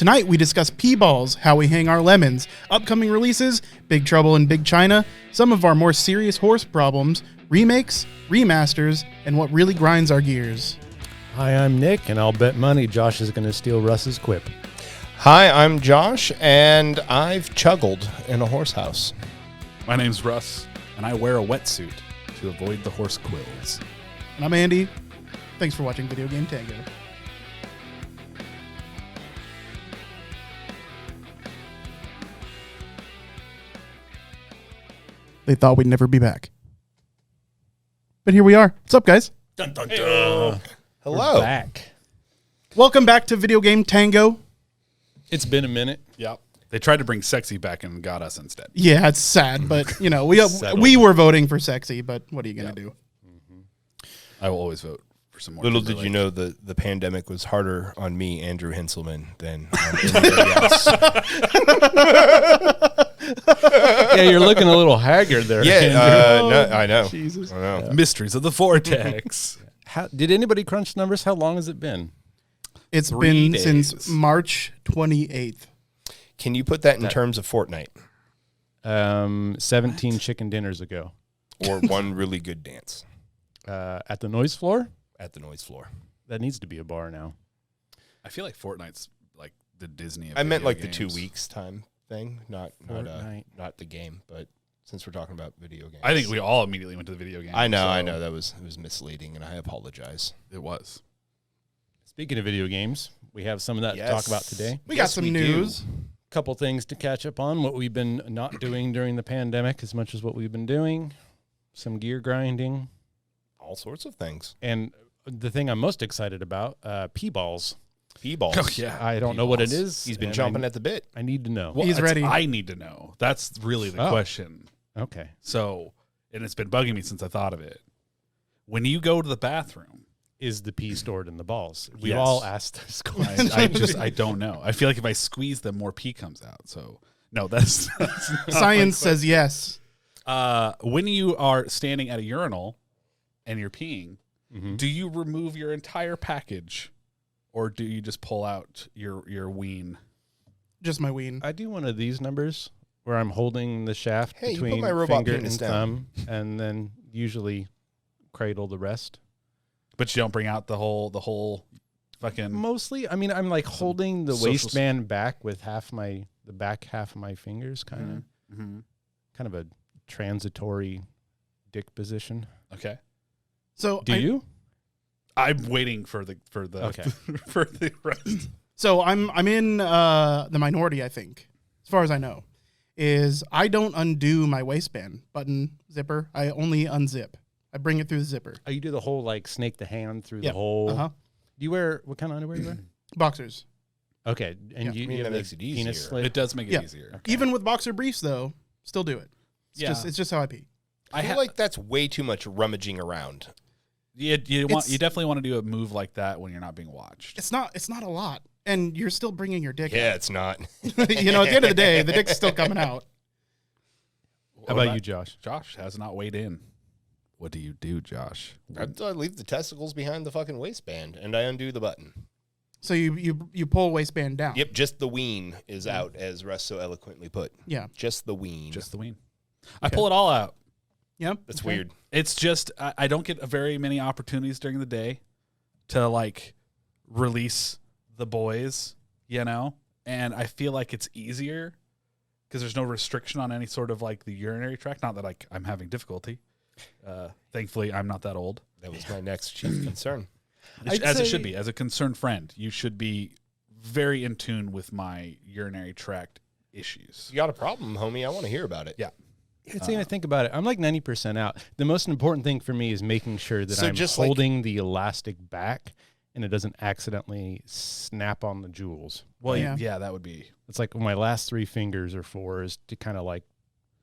Tonight we discuss P-balls, how we hang our lemons, upcoming releases, Big Trouble in Big China, some of our more serious horse problems, remakes, remasters, and what really grinds our gears. Hi, I'm Nick, and I'll bet money Josh is going to steal Russ's quip. Hi, I'm Josh, and I've chuggled in a horse house. My name's Russ, and I wear a wetsuit to avoid the horse quills. And I'm Andy. Thanks for watching Video Game Tango. They thought we'd never be back. But here we are. What's up, guys? Dun, dun, dun. Hello. We're back. Welcome back to Video Game Tango. It's been a minute. Yep. They tried to bring sexy back and got us instead. Yeah, it's sad, but you know, we were voting for sexy, but what are you going to do? I will always vote for some more. Little did you know the pandemic was harder on me, Andrew Hinselman, than on anybody else. Yeah, you're looking a little haggard there. No, I know. Jesus. I know. Mysteries of the Vortex. Did anybody crunch numbers? How long has it been? It's 3 been days. since March 28th. Can you put that in terms of Fortnite 17 chicken dinners ago. or one really good dance At the noise floor? at the noise floor? That needs to be a bar now. I feel like Fortnite's like the Disney of I meant video like games. the 2 weeks time thing, not Fortnite. the game, but since we're talking about video games. I think we all immediately went to the video game. I know so it was misleading, and I apologize. It was. Speaking of video games, we have some of that to talk about today. We got some news. Couple things to catch up on, what we've been not doing during the pandemic as much as what we've been doing, some gear grinding, All sorts of things. and the thing I'm most excited about, P-balls. P-balls. Oh, yeah. I don't know what it is. He's been and jumping at the bit. I need to know. Well, He's ready. I need to know. That's really the Oh. question. Okay. So, and it's been bugging me since I thought of it. When you go to the bathroom, Is the pee stored in the balls? We've Yes. all asked this question. I don't know. I feel like if I squeeze them, more pee comes out. So, no, that's not Science says yes. when you are standing at a urinal and you're peeing, Mhm. do you remove your entire package, or do you just pull out your ween? Just my ween. I do one of these numbers where I'm holding the shaft Hey, you put between my robot finger penis and down. thumb, and then usually cradle the rest. But you don't bring out the whole fucking. Mostly, I mean, I'm like holding the social waistband back with the back half of my fingers, kind of a transitory dick position. Okay. So Do you? I'm waiting for the Okay. for the rest. So I'm in the minority, I think, as far as I know, is I don't undo my waistband button zipper. I only unzip. I bring it through the zipper. Oh, you do the whole like snake the hand through Yep. the hole. Uh-huh. Do you wear what kind of underwear you wear? Boxers. Okay, and Yeah. you, I mean, you that have makes the it easier. penis slit. It does make it Yeah. easier. Okay. Even with boxer briefs, though, still do it. It's just how I pee. I feel like that's way too much rummaging around. you It's- definitely want to do a move like that when you're not being watched. It's not a lot, and you're still bringing your dick. Yeah, out. it's not. You know, at the end of the day, the dick's still coming out. How about you, Josh? Josh has not weighed in. What do you do, Josh? I leave the testicles behind the fucking waistband, and I undo the button. So you pull waistband down. Yep, just the ween is out, as Russ so eloquently put. Yeah. Just the ween. Just the ween. I pull it all out. Yep. That's Okay. weird. It's just I don't get very many opportunities during the day to like release the boys, you know? And I feel like it's easier because there's no restriction on any sort of like the urinary tract. Not that like I'm having difficulty. Thankfully, I'm not that old. That was my next chief concern. As it should be. As a concerned friend, you should be very in tune with my urinary tract issues. You got a problem, homie. I want to hear about it. Yeah. It's even think about it. I'm like 90% out. The most important thing for me is making sure that So I'm just like- holding the elastic back and it doesn't accidentally snap on the jewels. Well, Yeah. yeah, that would be. It's like my last 3 fingers or 4 is to kind of like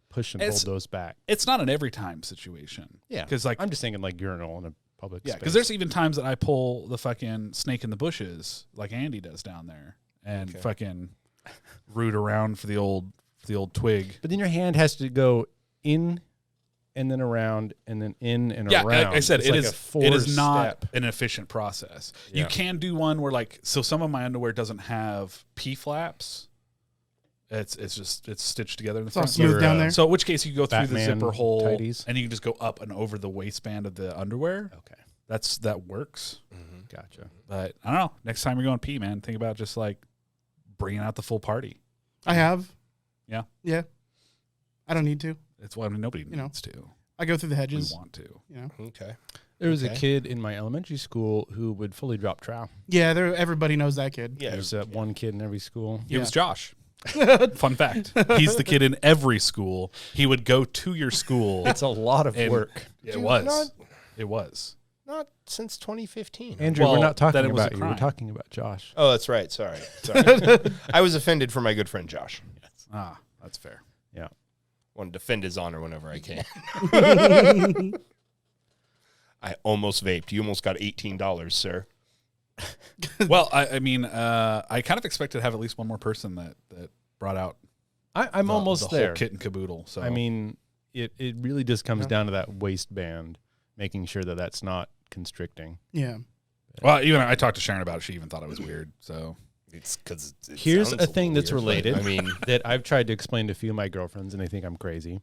push and It's- hold those back. It's not an every time situation. Yeah, Because like I'm just thinking like urinal in a public yeah, space. because there's even times that I pull the fucking snake in the bushes like Andy does down there and Okay. fucking root around for the old twig. But then your hand has to go in and then around and then in and Yeah, around. like I said, It's it like is. a It is not four-step. an efficient process. Yeah. You can do one where so some of my underwear doesn't have P flaps. It's stitched together in the It's all front. smooth down there. So in which case you go through the Batman zipper hole tighties? and you can just go up and over the waistband of the underwear. Okay, That works. gotcha. But I don't know. Next time you're going pee, man, think about just like bringing out the full party. I have. Yeah. Yeah. I don't need to. It's why nobody know. needs to. I go through the We hedges. want to. You know. Okay. There was a Okay. kid in my elementary school who would fully drop trow. Yeah, everybody knows that kid. Yeah. There's that one kid in every school. It was Josh. Fun fact. He's the kid in every school. He would go to your school. It's a lot of And- work. It Dude, was. It was. Not since 2015. Andrew, Well, we're not then talking it was a about you. We're crime. talking about Josh. Oh, that's right. Sorry. I was offended for my good friend Josh. Ah, that's fair. Yeah. Want to defend his honor whenever I can. I almost vaped. You almost got $18, sir. Well, I mean, I kind of expected to have at least one more person that brought out. I'm the- almost the there. whole kit and caboodle. So I mean, it really just comes down to that waistband, making sure that that's not constricting. Yeah. well, even I talked to Sharon about it. She even thought it was weird. So It's because Here's a thing that's related. I mean, that I've tried to explain to a few of my girlfriends, and they think I'm crazy.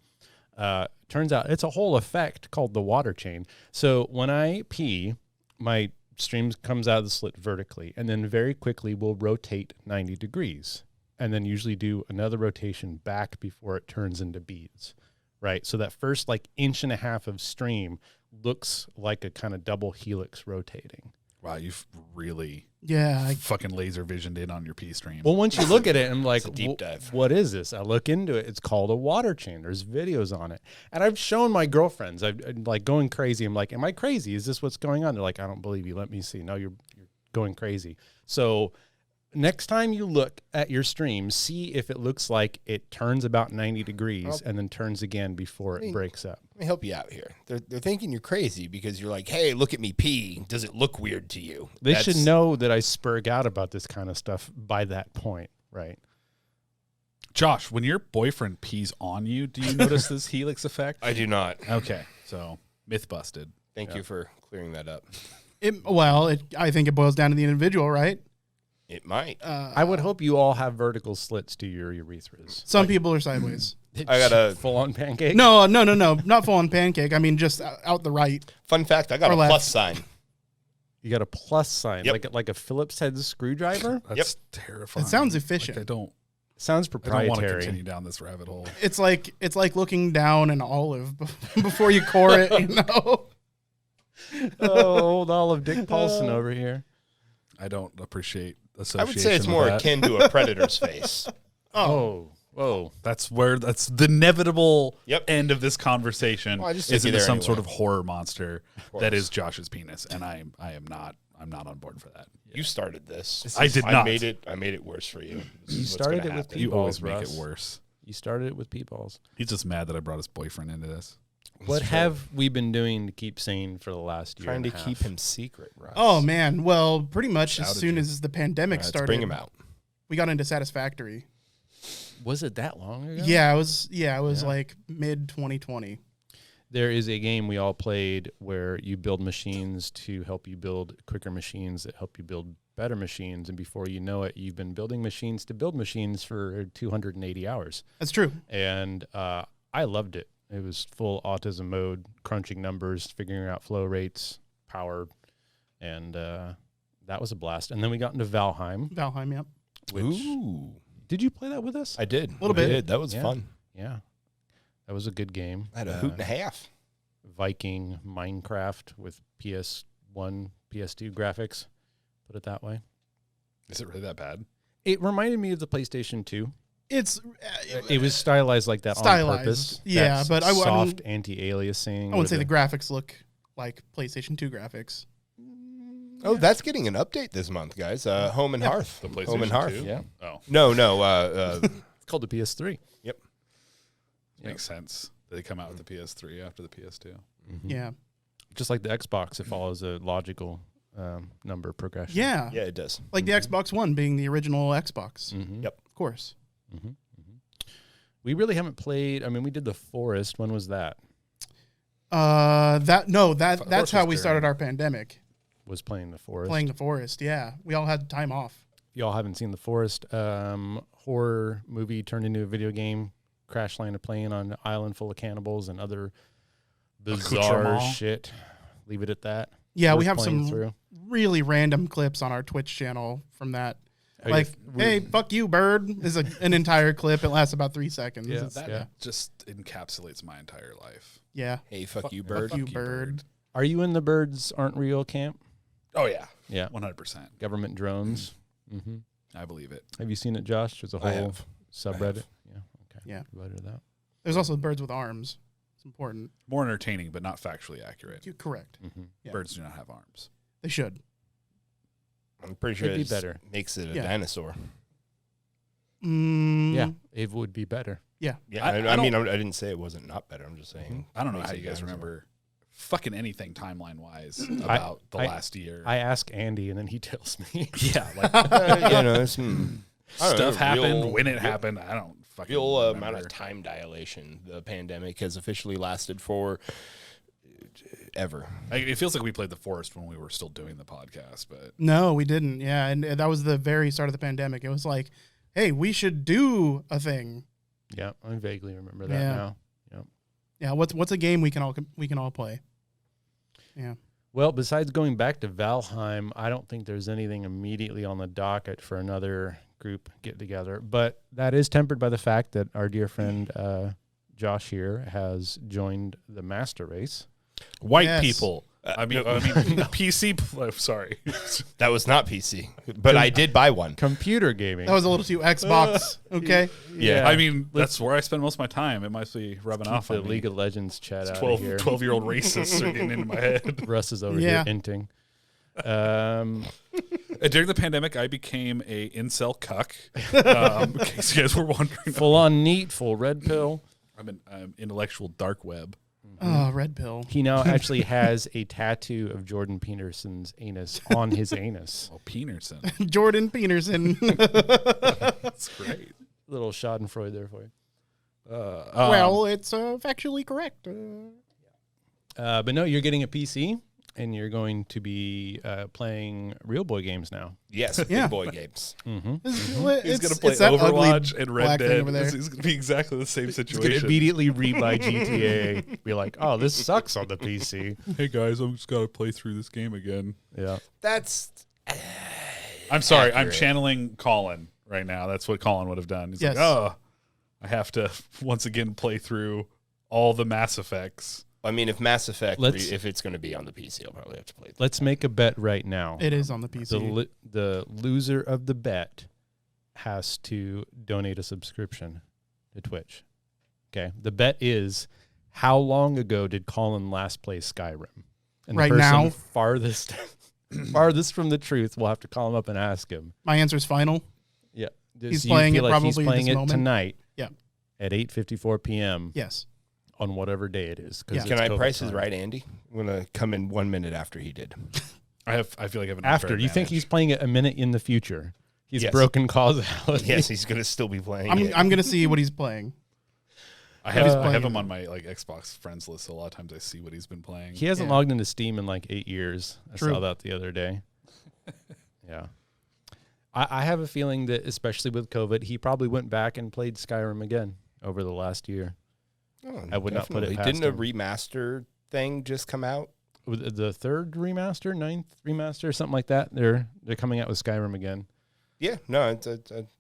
Turns out it's a whole effect called the water chain. So when I pee, my stream comes out of the slit vertically, and then very quickly will rotate 90 degrees, and then usually do another rotation back before it turns into beads, right? So that first like inch and a half of stream looks like a kind of double helix rotating. wow, you've really Yeah. fucking laser visioned in on your pee stream. Well, once you look at it, I'm like, It's a deep dive. what is this? I look into it. It's called a water chain. There's videos on it. And I've shown my girlfriends. I'm like going crazy. I'm like, am I crazy? Is this what's going on? They're like, I don't believe you. Let me see. No, you're going crazy. So next time you look at your stream, see if it looks like it turns about 90 degrees and then turns again before it breaks up. let me help you out here. They're thinking you're crazy because you're like, hey, look at me pee. Does it look weird to you? They should know that I spurg out about this kind of stuff by that point, right? Josh, when your boyfriend pees on you, do you notice this helix effect? I do not. Okay, so myth busted. Thank you for clearing that up. I think it boils down to the individual, right? It might. I would hope you all have vertical slits to your urethras. Some people are sideways. I got a full-on pancake. No, not full on pancake. I mean, just out the right. fun fact. I got Or a left. plus sign. You got a plus sign, Yep. like a Phillips head screwdriver. That's terrifying. It sounds Like, efficient. I don't Sounds want to proprietary. continue down this rabbit hole. It's like looking down an olive before you core it. You know. Oh, old Olive Dick Paulson over here. I don't appreciate I association. would say it's with more that. akin to a predator's face. Oh, whoa. That's the inevitable Yep. end of this conversation. Well, I just is took you into there some anyway. sort of horror monster course. that is Josh's penis, and I'm not on board for that. You started this. I did I not. made it worse for you. This You is what's started gonna it with happen. You always Balls, make Russ. it worse. You started it with pee balls. He's just mad that I brought his boyfriend into this. What have we been doing to keep sane for the last year? Trying and to a half? keep him secret, Russ. Oh man. Well, pretty much as Doubted soon you. as the pandemic Let's started, bring him out. we got into Satisfactory. Was it that long ago? Yeah, it was. Yeah, it was Yeah. like mid 2020. There is a game we all played where you build machines to help you build quicker machines that help you build better machines. And before you know it, you've been building machines to build machines for 280 hours. That's true. And I loved it. It was full autism mode, crunching numbers, figuring out flow rates, power, and that was a blast. And then we got into Valheim. Valheim. Yep. Which Ooh, did you play that with us? I did. Little bit. I did. That was Yeah. fun. Yeah, that was a good game. I had a hoot and a half. Viking Minecraft with PS1, PS2 graphics. Put it that way. Is it really that bad? It reminded me of the PlayStation 2. It's. It was stylized like that Stylized, on purpose. yeah, That but I soft anti-aliasing. I wouldn't say the graphics look like PlayStation 2 graphics. Oh, that's getting an update this month, guys. Home and Hearth. The Home and PlayStation Hearth. 2? Yeah, Oh, No. it's called the PS3. makes sense. They come out with the PS3 after the PS2. Mm-hmm. Yeah. Just like the Xbox, it follows a logical number progression. Yeah. Yeah, it does. Like the Xbox One being the original Xbox. Mm-hmm. Yep. Of course. Mm-hmm. We really haven't played. I mean, we did the Forest. When was that? That's how we was started during- our pandemic. Was playing The Forest. Playing The Forest. Yeah, we all had time off. If y'all haven't seen The Forest, horror movie turned into a video game. Crash Landed Plane on an island full of cannibals and other bizarre Accoutrement. shit. Leave it at that. Yeah, we Worth have playing some through. really random clips on our Twitch channel from that. Oh, Like, yeah. hey, fuck you, bird, is an entire clip. It lasts about 3 seconds. Yeah. It's- That just encapsulates my entire life. yeah. Hey, fuck you, Fuck bird. you, bird. Are you in the birds aren't real camp? Oh yeah, Yeah. 100%. Government drones. Mm-hmm. I believe it. Have you seen it, Josh? There's a I whole have. subreddit. Yeah. Okay. Yeah. Related to that. There's also birds with arms. It's important. More entertaining, but not factually accurate. You're correct. Mm-hmm. Yeah. Birds do not have arms. They should. I'm pretty sure It'd be it better. makes it a Yeah. dinosaur. Yeah. It would be better. Yeah, I I mean, I didn't say it wasn't not better. I'm just saying. I don't know makes how it you guys dinosaur. remember fucking anything timeline wise about the last year. I ask Andy and then he tells me. yeah, like You know, it's, I don't know, stuff happened real- when it happened. I don't fucking Real remember. amount of time dilation. The pandemic has officially lasted for ever. It feels like we played The Forest when we were still doing the podcast, but No, we didn't. Yeah, and that was the very start of the pandemic. It was like, hey, we should do a thing. Yeah, I vaguely remember that Yeah. now. Yeah, what's a game we can all play? Yeah. Well, besides going back to Valheim, I don't think there's anything immediately on the docket for another group get together. But that is tempered by the fact that our dear friend Josh here has joined the master race. white Yes. people. I mean, PC. Sorry, That was not PC, but I did buy one. Computer gaming. That was a little too Xbox. Okay. Yeah. I mean that's where I spend most of my time. It must be rubbing off the on League me. of Legends chat out 12-year-old racists are getting into my head. Russ is over Yeah. here inting. During the pandemic, I became a incel cuck. In case you guys were wondering, Full on neat, full red pill. I'm an intellectual dark web. Oh, red pill. He now actually has a tattoo of Jordan Peterson's anus on his anus. Oh, Peterson. Jordan Peterson. That's great. Little Schadenfreude there for you. Well, it's factually correct. But no, you're getting a PC, and you're going to be playing real boy games now. Yes, Yeah. big boy games. Mm-hmm. He's going to play that ugly Overwatch and Red black thing Dead. over there. It's going to be exactly the same He's going to situation. immediately rebuy GTA. Be like, oh, this sucks on the PC. Hey guys, I'm just got to play through this game again. Yeah. That's I'm sorry, I'm Accurate. channeling Colin right now. That's what Colin would have done. He's Yes. like, oh, I have to once again play through all the Mass Effects. I mean, if Mass Effect, Let's- if it's going to be on the PC, I'll probably have to play it. Let's make a bet right now. It is on the PC. The loser of the bet has to donate a subscription to Twitch. Okay. The bet is, how long ago did Colin last play Skyrim? And Right the person now? farthest from the truth, we'll have to call him up and ask him. My answer's final. Yeah. He's So you playing feel it like he's probably playing this it moment? tonight. Yeah. At 8:54 p.m. Yes. on whatever day it is. 'Cause Yeah. it's Can I COVID price his time. right, Andy? I'm going to come in 1 minute after he did. I feel like I have an After, unfair you think he's advantage. playing it a minute in the future? He's Yes. broken causality. Yes, he's going to still be playing I'm it. gonna see what he's playing. I have playing him it. on my like Xbox friends list. So a lot of times I see what he's been playing. He hasn't Yeah. logged into Steam in like 8 years. I True. saw that the other day. Yeah. I have a feeling that, especially with COVID, he probably went back and played Skyrim again over the last year. Oh, I would not put it definitely. past Didn't a him. remaster thing just come out? With the third remaster, ninth remaster, something like that. They're coming out with Skyrim again. Yeah, no, I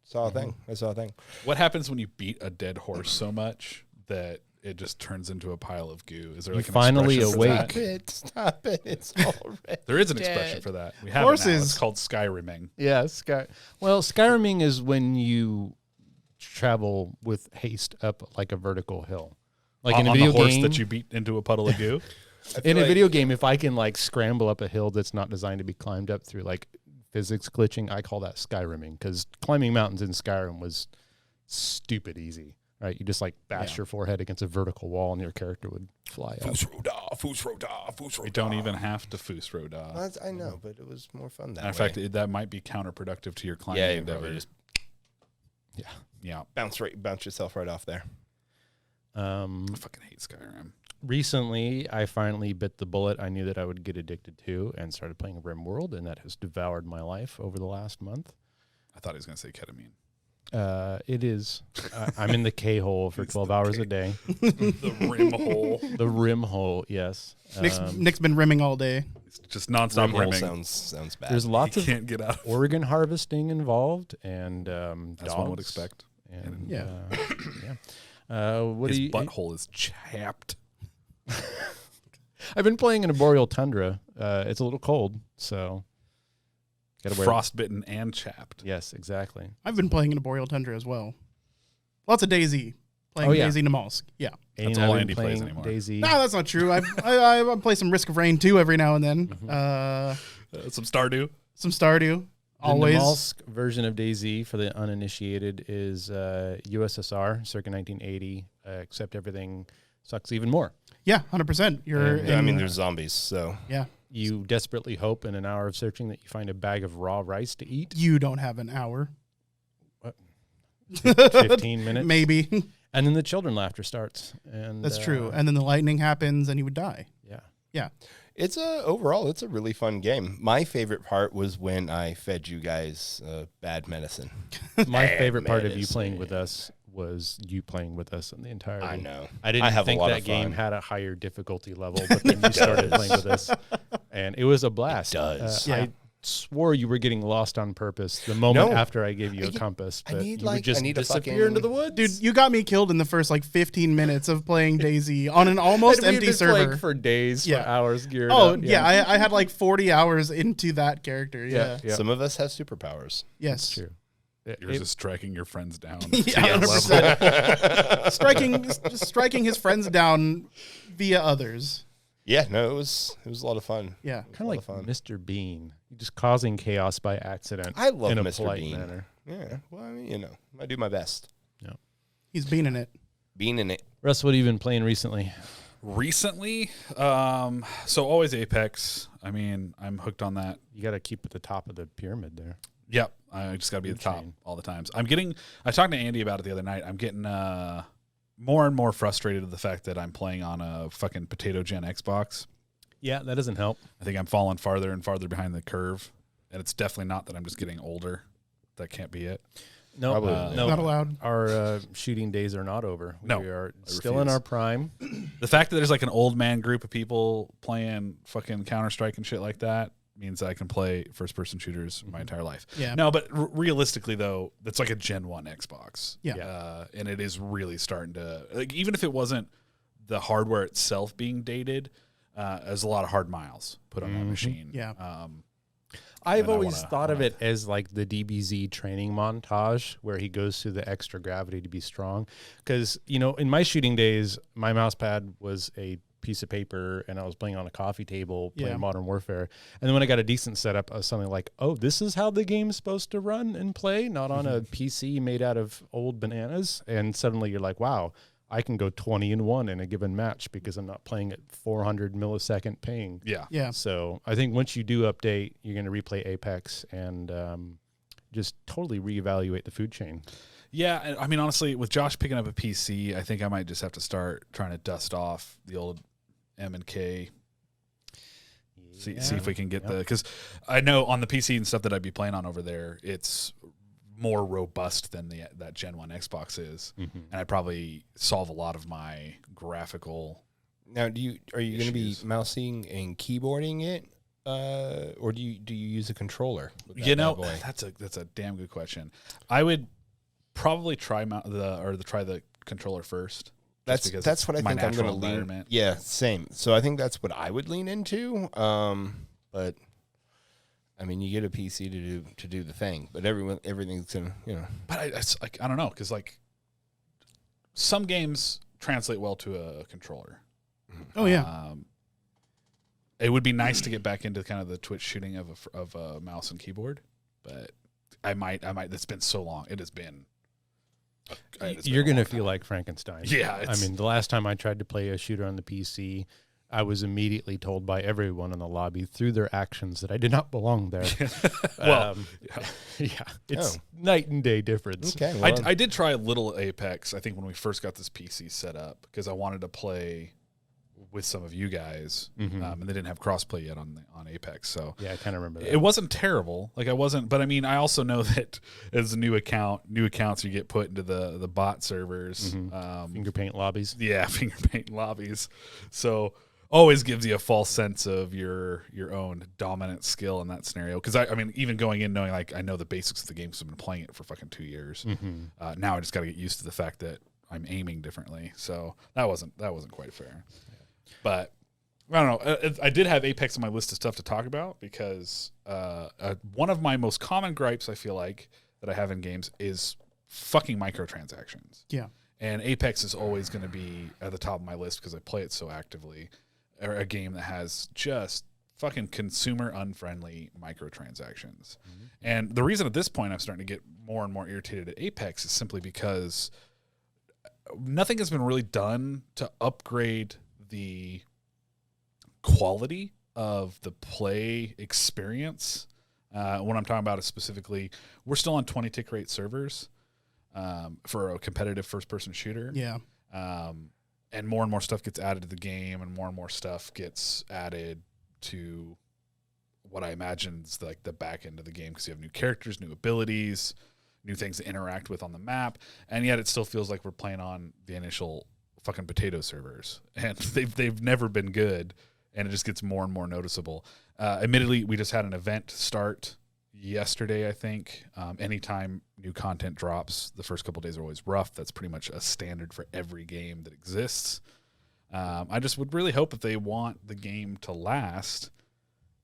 saw a thing. I saw a thing. What happens when you beat a dead horse so much that it just turns into a pile of goo? Is there You like an finally expression for awake. that? Stop it. It's already There is an dead. expression for that. We have Horses. it now. It's called Skyrimming. Yeah, Skyriming is when you travel with haste up like a vertical hill. Like in a on video the horse game, that you beat into a puddle of goo. in a like- video game, if I can like scramble up a hill that's not designed to be climbed up through like physics glitching, I call that Skyrimming, because climbing mountains in Skyrim was stupid easy, right? You just like bash your forehead against a vertical wall and your character would fly up. We don't even have to foos roda. Well, I know, but it was more fun that In way. fact, that might be counterproductive to your climbing yeah, you endeavor. probably just Yeah, bounce yourself right off there. I fucking hate Skyrim. Recently, I finally bit the bullet I knew that I would get addicted to and started playing RimWorld, and that has devoured my life over the last month. I thought he was going to say ketamine. It is. I'm in the K-hole for 12 hours a day. The rim hole. The rim hole, yes. Nick's been rimming all day. It's just nonstop Rimhole rimming. sounds bad. There's lots He of can't get out. organ harvesting involved, and As one would dogs, expect. And, Yeah. What His do you? butthole is chapped. I've been playing in a boreal tundra. It's a little cold, so gotta wear. Frostbitten and chapped. Yes, exactly. I've been playing in a Boreal Tundra as well. Lots of DayZ. Playing yeah. DayZ Namalsk. Yeah. That's Ain't all I been Andy plays playing anymore. DayZ. No, that's not true. I play some Risk of Rain too every now and then. Some Stardew. Some Stardew. The Always. Namalsk version of DayZ for the uninitiated is USSR, circa 1980, except everything sucks even more. Yeah, 100%. You're. Yeah, I in, mean, there's zombies, so Yeah. You desperately hope in an hour of searching that you find a bag of raw rice to eat. You don't have an hour. 15 minutes. Maybe. And then the children laughter starts. And That's true. And then the lightning happens and you would die. Yeah. Yeah. overall it's a really fun game. My favorite part was when I fed you guys bad medicine. My favorite part of you medicine. playing with us was you playing with us in the entire. I know. I didn't I have think a lot that of game fun. had a higher difficulty level, but then you started playing with us, and it was a blast. It does. Yeah. I swore you were getting lost on purpose the moment No. after I gave you a compass, I but need, you would like- just I need a disappear into the fucking- woods. Dude, you got me killed in the first 15 minutes of playing DayZ on an almost And we've empty been playing server. for days, Yeah. for hours geared Oh, up. yeah. I had 40 hours into that character. Yeah. yeah. Some of us have superpowers. Yes. True. You're just striking your friends down. Yeah, 100%. striking his friends down via others. Yeah, no, it was a lot of fun. Yeah. Kind of like fun. Mr. Bean, just causing chaos by accident. I love in a Mr. polite Bean. manner. Yeah, well, I mean, I do my best. He's been in it. Being in it. Russ, what have you been playing recently? Recently, so always Apex. I mean, I'm hooked on that. You got to keep at the top of the pyramid there. Yep, I just got to be at the top chain. all the times. I talked to Andy about it the other night. I'm getting more and more frustrated with the fact that I'm playing on a fucking potato gen Xbox. Yeah, that doesn't help. I think I'm falling farther and farther behind the curve, and it's definitely not that I'm just getting older. That can't be it. No, Probably no. Not allowed. Our shooting days are not over. No, we are I still in refuse. our prime. The fact that there's an old man group of people playing fucking Counter-Strike and shit like that means that I can play first-person shooters my entire life. Yeah. No, but realistically, though, it's like a Gen 1 Xbox. Yeah. And it is really starting to... even if it wasn't the hardware itself being dated, there's a lot of hard miles put on that machine. Yeah. I've And I always wanna- thought of it as like the DBZ training montage where he goes through the extra gravity to be strong. Because, in my shooting days, my mouse pad was a piece of paper and I was playing on a coffee table playing Yeah. Modern Warfare. And then when I got a decent setup, I was something like, oh, this is how the game's supposed to run and play, not on a PC made out of old bananas. And suddenly you're like, wow, I can go 20-1 in a given match because I'm not playing at 400 millisecond ping. Yeah. Yeah. So I think once you do update, you're going to replay Apex and just totally reevaluate the food chain. Yeah, and I mean, honestly, with Josh picking up a PC, I think I might just have to start trying to dust off the old M&K. See if we can get because I know on the PC and stuff that I'd be playing on over there, it's more robust than that Gen 1 Xbox is, and I probably solve a lot of my graphical. Now, are you going to be Issues. mousing and keyboarding it, or do you use a controller? with that You know, bad boy? that's a damn good question. I would probably try the controller first. just because That's it's what I my think I'm going to natural lean. environment. Yeah, same. So I think that's what I would lean into. But I mean, you get a PC to do the thing, but everything's gonna, But it's like I don't know because like some games translate well to a controller. Oh, yeah. It would be nice to get back into kind of the Twitch shooting of a mouse and keyboard, but I might. It's been so long. It has been. You're going to feel like Frankenstein. Yeah, I mean, the last time I tried to play a shooter on the PC, I was immediately told by everyone in the lobby through their actions that I did not belong there. Well, it's night and day difference. okay. Well, I did try a little Apex. I think when we first got this PC set up because I wanted to play with some of you guys, and they didn't have crossplay yet on Apex. So yeah, I kind of remember that. It wasn't terrible. Like I wasn't, but I mean, I also know that as a new accounts you get put into the bot servers, Finger paint lobbies. Yeah, finger paint lobbies. So always gives you a false sense of your own dominant skill in that scenario. Because I mean, even going in knowing like I know the basics of the game because I've been playing it for fucking 2 years. Now I just got to get used to the fact that I'm aiming differently. So that wasn't quite fair. But I don't know. I did have Apex on my list of stuff to talk about because one of my most common gripes I feel like that I have in games is fucking microtransactions. Yeah. And Apex is always going to be at the top of my list because I play it so actively. Or a game that has just fucking consumer unfriendly microtransactions. And the reason at this point I'm starting to get more and more irritated at Apex is simply because nothing has been really done to upgrade the quality of the play experience. What I'm talking about is specifically, we're still on 20 tick rate servers for a competitive first-person shooter. Yeah. And more stuff gets added to the game, and more stuff gets added to what I imagine is like the back end of the game because you have new characters, new abilities, new things to interact with on the map, and yet it still feels like we're playing on the initial fucking potato servers, and they've never been good, and it just gets more and more noticeable. Admittedly, we just had an event start yesterday, I think. Anytime new content drops, the first couple of days are always rough. That's pretty much a standard for every game that exists. I just would really hope if they want the game to last,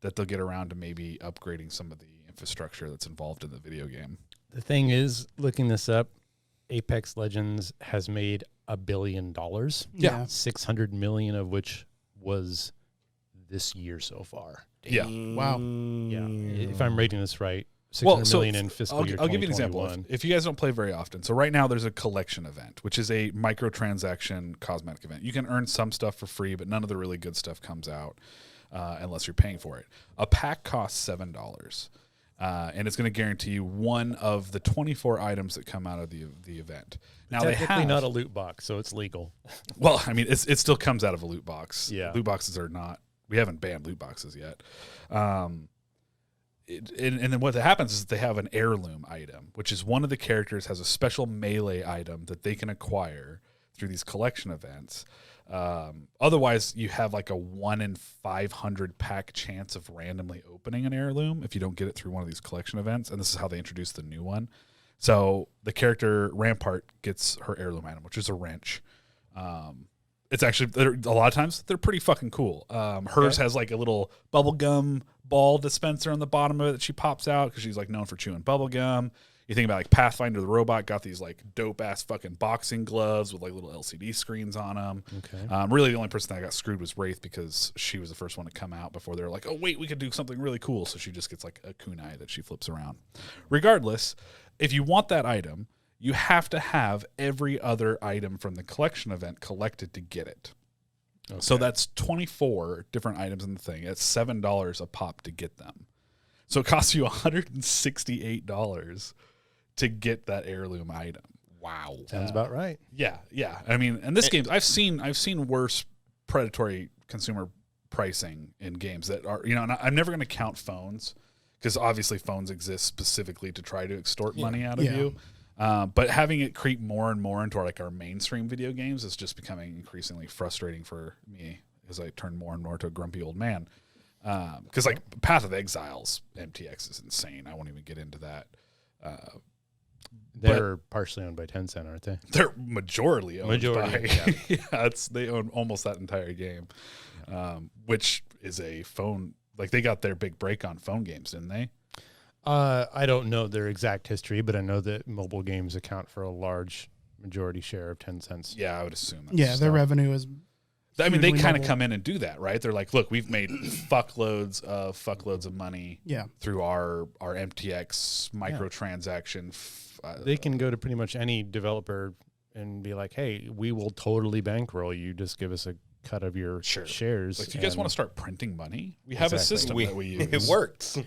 that they'll get around to maybe upgrading some of the infrastructure that's involved in the video game. The thing is, looking this up, Apex Legends has made $1 billion. Yeah. 600 million of which was this year so far. Yeah. Wow. Yeah. If I'm reading this right, 600 million in fiscal year 2021. I'll give you an example. If you guys don't play very often, so right now there's a collection event, which is a microtransaction cosmetic event. You can earn some stuff for free, but none of the really good stuff comes out unless you're paying for it. A pack costs $7. And it's going to guarantee you one of the 24 items that come out of the event. Now technically not a loot box, so it's legal. Well, I mean, it still comes out of a loot box. Yeah. Loot boxes are not. We haven't banned loot boxes yet. And then what happens is they have an heirloom item, which is one of the characters has a special melee item that they can acquire through these collection events. Otherwise, you have like a 1 in 500 pack chance of randomly opening an heirloom if you don't get it through one of these collection events. And this is how they introduced the new one. So the character Rampart gets her heirloom item, which is a wrench. It's actually, a lot of times, they're pretty fucking cool. Hers has like a little bubblegum ball dispenser on the bottom of it that she pops out because she's like known for chewing bubblegum. You think about like Pathfinder the robot got these like dope ass fucking boxing gloves with like little LCD screens on them. Okay. Really, the only person that got screwed was Wraith because she was the first one to come out before they were like, oh wait, we could do something really cool. So she just gets like a kunai that she flips around. Regardless, if you want that item, you have to have every other item from the collection event collected to get it. Okay. So that's 24 different items in the thing. It's $7 a pop to get them. So it costs you $168 to get that heirloom item. Wow. Sounds about right. Yeah. I mean, and this game, I've seen worse predatory consumer pricing in games that are, and I'm never going to count phones because obviously phones exist specifically to try to extort money out of you. But having it creep more and more into our mainstream video games is just becoming increasingly frustrating for me as I turn more and more to a grumpy old man. Because Path of Exile's MTX is insane. I won't even get into that. They're partially owned by Tencent, aren't they? They're majority owned by. Yeah. They own almost that entire game, which is a phone. Like they got their big break on phone games, didn't they? I don't know their exact history, but I know that mobile games account for a large majority share of Tencent's. Yeah, I would assume. Their revenue is. I mean, they kind of come in and do that, right? They're like, look, we've made fuckloads of money through our MTX microtransaction. They can go to pretty much any developer and be like, hey, we will totally bankroll you. Just give us a cut of your shares. Like, if you guys want to start printing money, we have a system that we use. It works.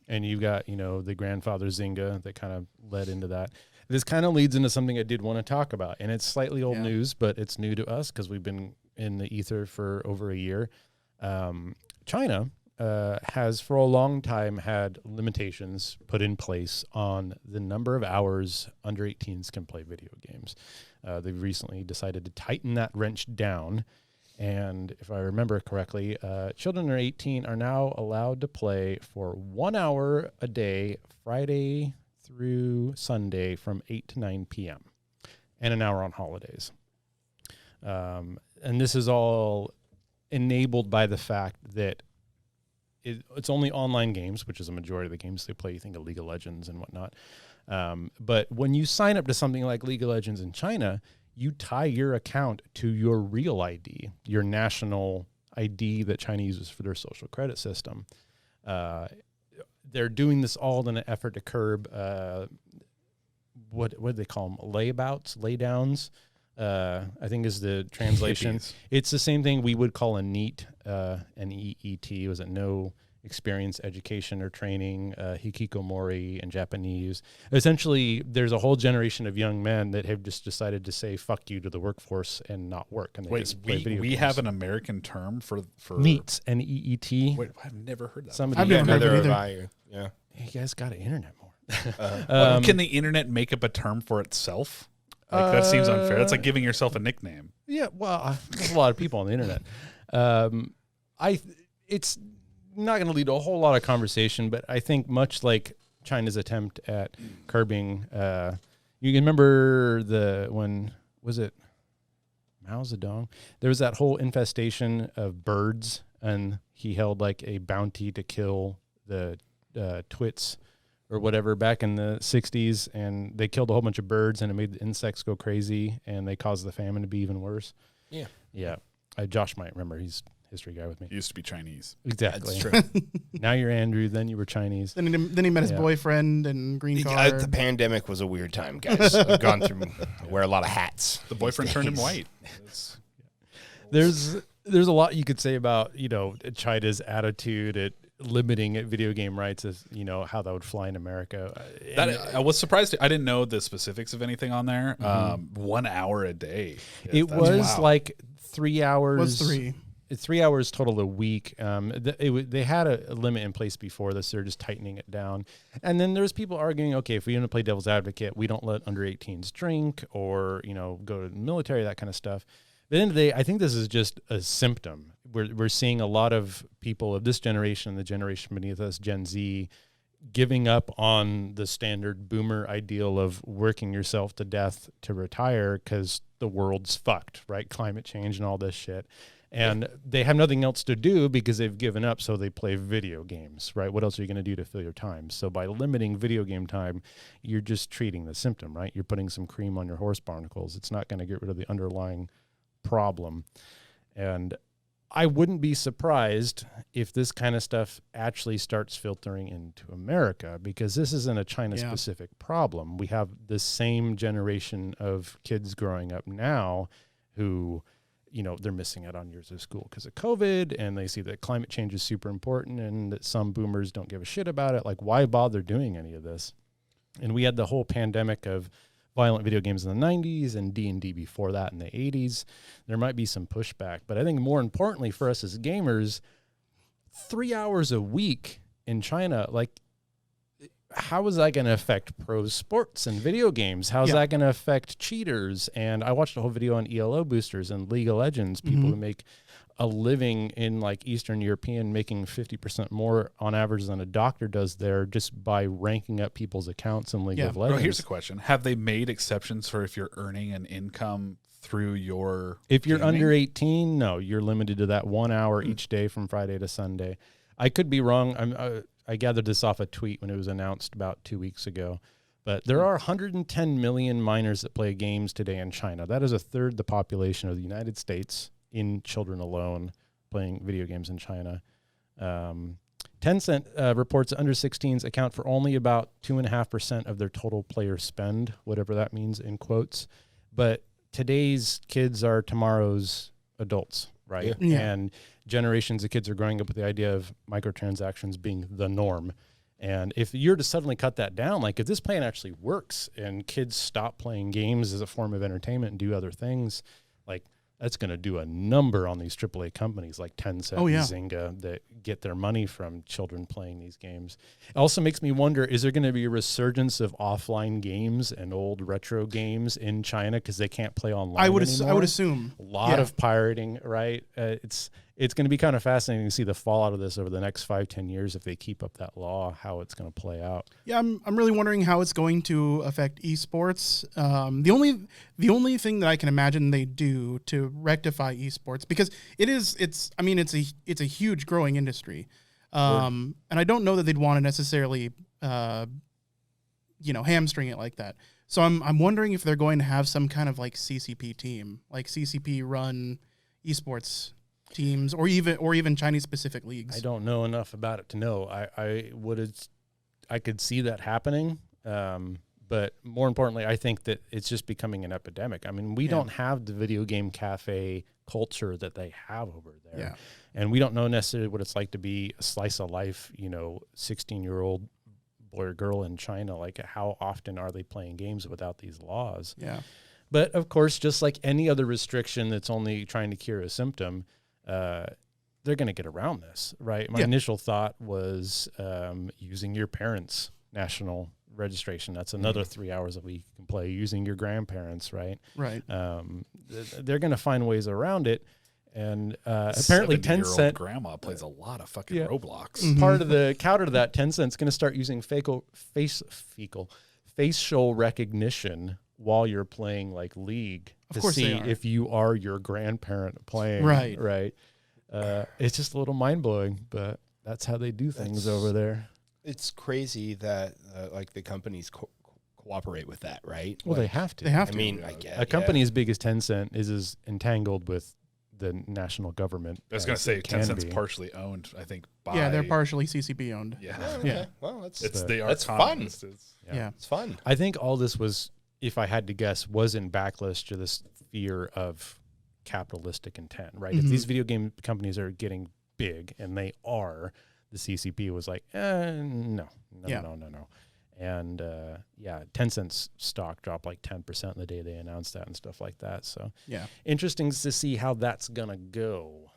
And you've got, the grandfather Zynga that kind of led into that. This kind of leads into something I did want to talk about. And it's slightly old news, but it's new to us because we've been in the ether for over a year. China has for a long time had limitations put in place on the number of hours under 18s can play video games. They've recently decided to tighten that wrench down. And if I remember correctly, children under 18 are now allowed to play for 1 hour a day, Friday through Sunday from 8 to 9 p.m. and an hour on holidays. And this is all enabled by the fact that it's only online games, which is a majority of the games they play. You think of League of Legends and whatnot. But when you sign up to something like League of Legends in China, you tie your account to your real ID, your national ID that China uses for their social credit system. They're doing this all in an effort to curb what do they call them? Laydowns. I think is the translation. Hippies. It's the same thing we would call a NEET, N-E-E-T. Was it no experience, education, or training, hikikomori in Japanese. Essentially, there's a whole generation of young men that have just decided to say fuck you to the workforce and not work. And they Wait, just play video we games. have an American term for NEET, N-E-E-T. Wait, I've never heard that. Somebody, I've never heard of it Neither either. have I. Yeah. you guys got to internet more. Can the internet make up a term for itself? Like, that seems unfair. That's like giving yourself a nickname. Yeah, well, there's a lot of people on the internet. It's not going to lead to a whole lot of conversation, but I think much like China's attempt at curbing, you can remember when was it Mao Zedong? There was that whole infestation of birds, and he held like a bounty to kill the twits or whatever back in the 60s, and they killed a whole bunch of birds, and it made the insects go crazy, and they caused the famine to be even worse. Yeah. Josh might remember. He's a history guy with me. He used to be Chinese. Exactly. That's true. Now you're Andrew, then you were Chinese. Then he met his Yeah. boyfriend and green card. The pandemic was a weird time, guys. I've gone through, wear a lot of hats. The boyfriend turned him days. white. There's a lot you could say about, China's attitude at limiting video game rights, as how that would fly in America. I was surprised. I didn't know the specifics of anything on there. 1 hour a day. It That's- was wow. like 3 hours. Was 3. It's 3 hours total a week. They had a limit in place before this. They're just tightening it down. And then there's people arguing, okay, if we want to play devil's advocate, we don't let under 18s drink or, go to the military, that kind of stuff. At the end of the day, I think this is just a symptom. We're seeing a lot of people of this generation, the generation beneath us, Gen Z, giving up on the standard boomer ideal of working yourself to death to retire because the world's fucked, right? Climate change and all this shit. And they have nothing else to do because they've given up, so they play video games, right? What else are you going to do to fill your time? So by limiting video game time, you're just treating the symptom, right? You're putting some cream on your horse barnacles. It's not going to get rid of the underlying problem. And I wouldn't be surprised if this kind of stuff actually starts filtering into America, because this isn't a China-specific problem. We have the same generation of kids growing up now who, they're missing out on years of school because of COVID, and they see that climate change is super important and that some boomers don't give a shit about it. Like, why bother doing any of this? And we had the whole pandemic of violent video games in the 90s and D&D before that in the 80s. There might be some pushback, but I think more importantly for us as gamers, 3 hours a week in China, like, how is that going to affect pro sports and video games? How's that going to affect cheaters? And I watched a whole video on ELO boosters and League of Legends, people who make a living in like Eastern European, making 50% more on average than a doctor does there just by ranking up people's accounts in League of Legends. Bro, here's a question. Have they made exceptions for if you're earning an income through your If you're gaming? under 18, no, you're limited to that 1 hour each day from Friday to Sunday. I could be wrong. I gathered this off a tweet when it was announced about 2 weeks ago. But there are 110 million minors that play games today in China. That is a third the population of the United States in children alone playing video games in China. Tencent reports under 16s account for only about 2.5% of their total player spend, whatever that means in quotes. But today's kids are tomorrow's adults, right? Yeah. And generations of kids are growing up with the idea of microtransactions being the norm. And if you're to suddenly cut that down, like if this plan actually works and kids stop playing games as a form of entertainment and do other things, like that's going to do a number on these AAA companies like Tencent Oh, yeah. and Zynga that get their money from children playing these games. It also makes me wonder, is there going to be a resurgence of offline games and old retro games in China because they can't play online I would anymore? assume. A lot of pirating, right? It's going to be kind of fascinating to see the fallout of this over the next 5-10 years if they keep up that law, how it's going to play out. Yeah, I'm really wondering how it's going to affect esports. The only thing that I can imagine they do to rectify esports, because it's a huge growing industry, and I don't know that they'd want to necessarily hamstring it like that. So I'm wondering if they're going to have some kind of like CCP team, like CCP run esports teams, or even Chinese specific leagues. I don't know enough about it to know. I could see that happening, but more importantly, I think that it's just becoming an epidemic. I mean, we don't have the video game cafe culture that they have over there, and we don't know necessarily what it's like to be a slice of life, 16-year-old boy or girl in China. Like, how often are they playing games without these laws? Yeah. But of course, just like any other restriction that's only trying to cure a symptom, they're going to get around this, right? My initial thought was using your parents' national registration. That's another 3 hours a week you can play. Using your grandparents, right? Right. They're going to find ways around it. And apparently 70-year-old grandma plays a lot of fucking Roblox. Mm-hmm. Part of the counter to that, Tencent's going to start using facial recognition while you're playing like League to see if you are your grandparent playing. Right. It's just a little mind blowing, but that's how they do things over there. It's crazy that like the companies cooperate with that, right? Well, like, they have to. They have to. I mean, I guess A company as big as Tencent is as entangled with the national government. I was going to say can Tencent's be. partially owned, I think, by... Yeah, they're partially CCP owned. Yeah. Oh, okay. Yeah. Well, that's That's fun. Yeah. It's fun. I think all this was, if I had to guess, was in backlash to this fear of capitalistic intent, right? If these video game companies are getting big, and they are, the CCP was like, no. And Tencent's stock dropped like 10% the day they announced that and stuff like that. So interesting to see how that's going to go.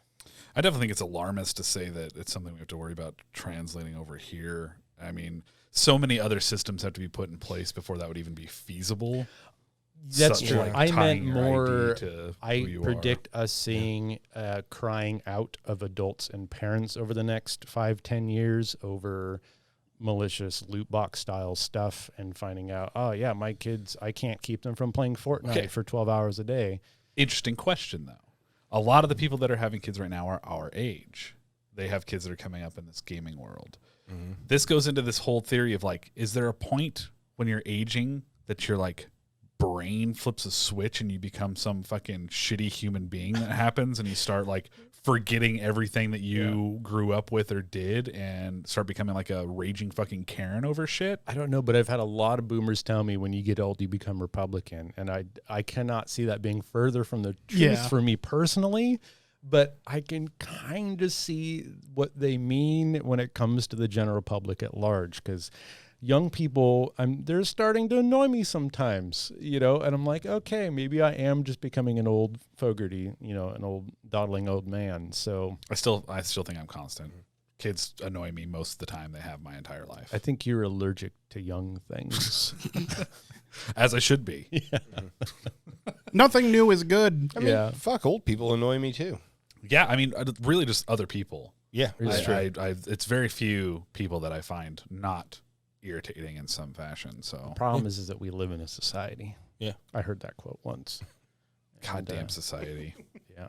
I definitely think it's alarmist to say that it's something we have to worry about translating over here. I mean, so many other systems have to be put in place before that would even be feasible. That's Such true. like I meant tying your more, ID to who I you predict us seeing crying out of adults and parents over the next 5-10 years over malicious loot box style stuff, and finding out, oh yeah, my kids, I can't keep them from playing Fortnite for 12 hours a day. Interesting question, though. A lot of the people that are having kids right now are our age. They have kids that are coming up in this gaming world. Mm-hmm. This goes into this whole theory of like, is there a point when you're aging that your like brain flips a switch and you become some fucking shitty human being that happens, and you start like forgetting everything that you grew up with or did, and start becoming like a raging fucking Karen over shit? I don't know, but I've had a lot of boomers tell me when you get old, you become Republican. And I cannot see that being further from the truth for me personally, but I can kind of see what they mean when it comes to the general public at large, because young people, they're starting to annoy me sometimes, and I'm like, okay, maybe I am just becoming an old Fogarty, an old dawdling old man. So I still think I'm constant. Kids annoy me most of the time. They have my entire life. I think you're allergic to young things. As I should be. Yeah. Nothing new is good. I mean, fuck, old people annoy me too. Yeah, I mean, really just other people. Yeah, it's very few people that I find not irritating in some fashion. So the problem is that we live in a society. Yeah. I heard that quote once. Goddamn society. Yeah.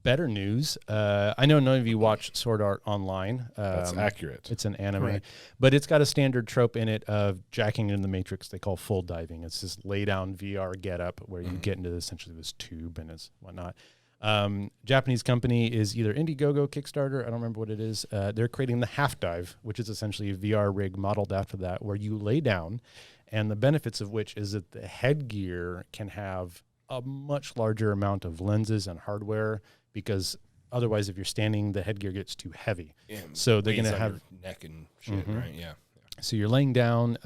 Better news. I know none of you watch Sword Art Online. That's accurate. It's an anime, but it's got a standard trope in it of jacking in the Matrix. They call full diving. It's this lay down VR getup where you get into essentially this tube and it's whatnot. Japanese company is either Indiegogo, Kickstarter, I don't remember what it is. They're creating the half dive, which is essentially a VR rig modeled after that, where you lay down, and the benefits of which is that the headgear can have a much larger amount of lenses and hardware, because otherwise if you're standing, the headgear gets too heavy. Yeah, so they're going to have neck and shit, right? Yeah. So you're laying down.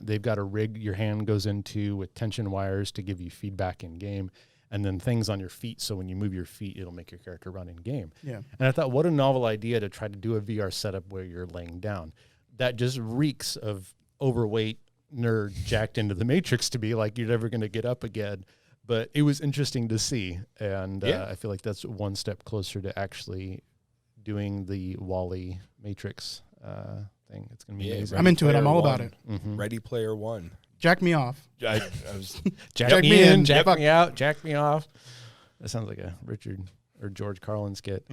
They've got a rig your hand goes into with tension wires to give you feedback in game. and then things on your feet. So when you move your feet, it'll make your character run in game. Yeah. And I thought, what a novel idea to try to do a VR setup where you're laying down. That just reeks of overweight nerd jacked into the Matrix to be like, you're never going to get up again. But it was interesting to see. And I feel like that's one step closer to actually doing the Wall-E Matrix thing. It's going to be amazing. I'm into it. I'm all about it. Mm-hmm. Ready Player One. Jack me off. I was Jack me in, jack me out, jack me off. That sounds like a Richard or George Carlin skit.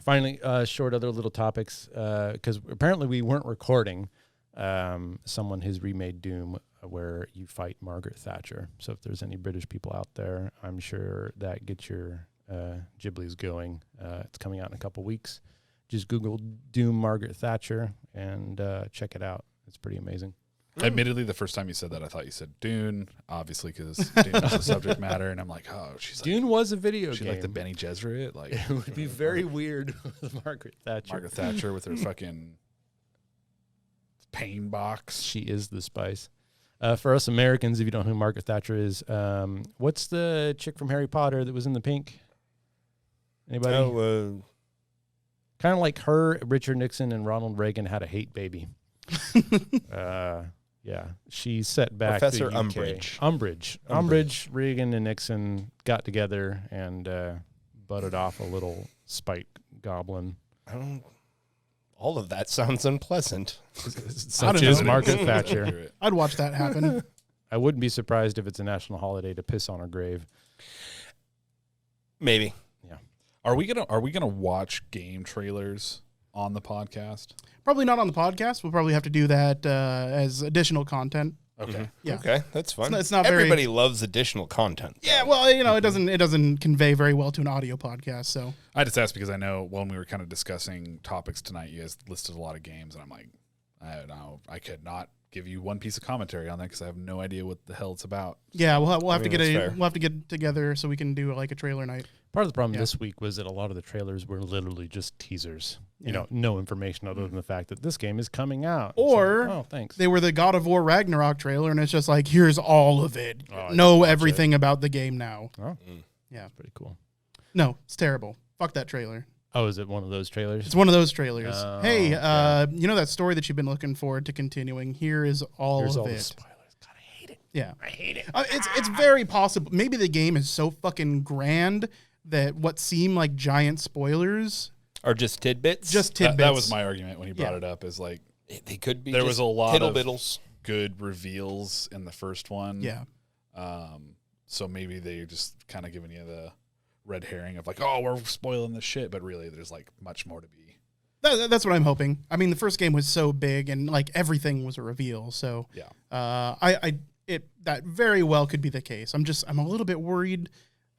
Finally, short other little topics, because apparently we weren't recording. Someone has remade Doom where you fight Margaret Thatcher. So if there's any British people out there, I'm sure that gets your Ghiblies going. It's coming out in a couple weeks. Just Google Doom Margaret Thatcher and check it out. It's pretty amazing. Admittedly, the first time you said that, I thought you said Dune, obviously, because Dune is the subject matter, and I'm like, oh, she's like, Dune was a video she's game. like the Benny Gesserit, like It would be very weird with Margaret Thatcher. Margaret Thatcher with her fucking pain box. She is the spice. For us Americans, if you don't know who Margaret Thatcher is, what's the chick from Harry Potter that was in the pink? Anybody? oh Kind of like her, Richard Nixon, and Ronald Reagan had a hate baby. Yeah, she set back Professor the UK. Umbridge, Reagan, and Nixon got together and butted off a little spite goblin. all of that sounds unpleasant. Such as Margaret Thatcher. I'd watch that happen. I wouldn't be surprised if it's a national holiday to piss on her grave. Maybe. Yeah. Are we gonna watch game trailers on the podcast? Probably not on the podcast. We'll probably have to do that as additional content. Okay. Yeah. Okay, that's fun. It's not Everybody loves additional content. Yeah, well, you know, it doesn't convey very well to an audio podcast. So I just asked because I know when we were kind of discussing topics tonight, you guys listed a lot of games, and I'm like, I don't know, I could not give you one piece of commentary on that because I have no idea what the hell it's about. yeah, we'll have to get that's fair. we'll have to get together so we can do like a trailer night. Part of the problem Yeah. this week was that a lot of the trailers were literally just teasers. You Yeah. know, no information other than the fact that this game is coming out. Or It's like, oh, thanks. They were the God of War Ragnarok trailer, and it's just like, here's all of it. Oh, I Know didn't watch everything about the game now. Oh, Yeah. pretty cool. No, it's terrible. Fuck that trailer. Oh, is it one of those trailers? It's one of those trailers. Oh, Hey, yeah. you know that story that you've been looking forward to continuing? Here is all Here's of all it. the spoilers. God, I hate it. Yeah. I hate it. It's very possible. Maybe the game is so fucking grand that what seem like giant spoilers, Or just tidbits? just tidbits. That was my argument when he brought Yeah. it up. Is like They could be there just was a lot of tiddlebiddles. good reveals in the first one. Yeah. So maybe they're just kind of giving you the red herring of like, oh, we're spoiling this shit, but really there's like much more to be. That's what I'm hoping. I mean, the first game was so big and like everything was a reveal. So Yeah. that very well could be the case. I'm a little bit worried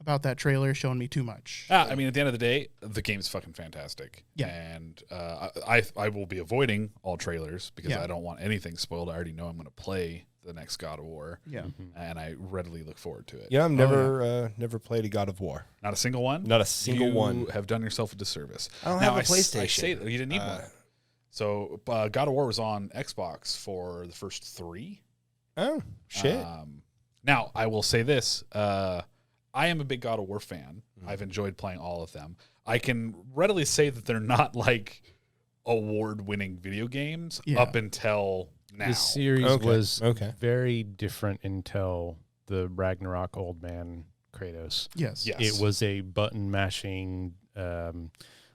about that trailer showing me too much. I mean, at the end of the day, the game's fucking fantastic. Yeah. And I will be avoiding all trailers because Yeah. I don't want anything spoiled. I already know I'm going to play the next God of War. Yeah. And I readily look forward to it. Yeah, I've never played a God of War. Not a single one? Not a single You one. have done yourself a disservice. I don't Now, have a I PlayStation. say that you didn't need one. So God of War was on Xbox for the first 3. Oh, shit. Now, I will say this. I am a big God of War fan. I've enjoyed playing all of them. I can readily say that they're not like award-winning video games Yeah. up until now. The series Okay, was okay. very different until the Ragnarok old man Kratos. Yes. Yes. It was a button mashing.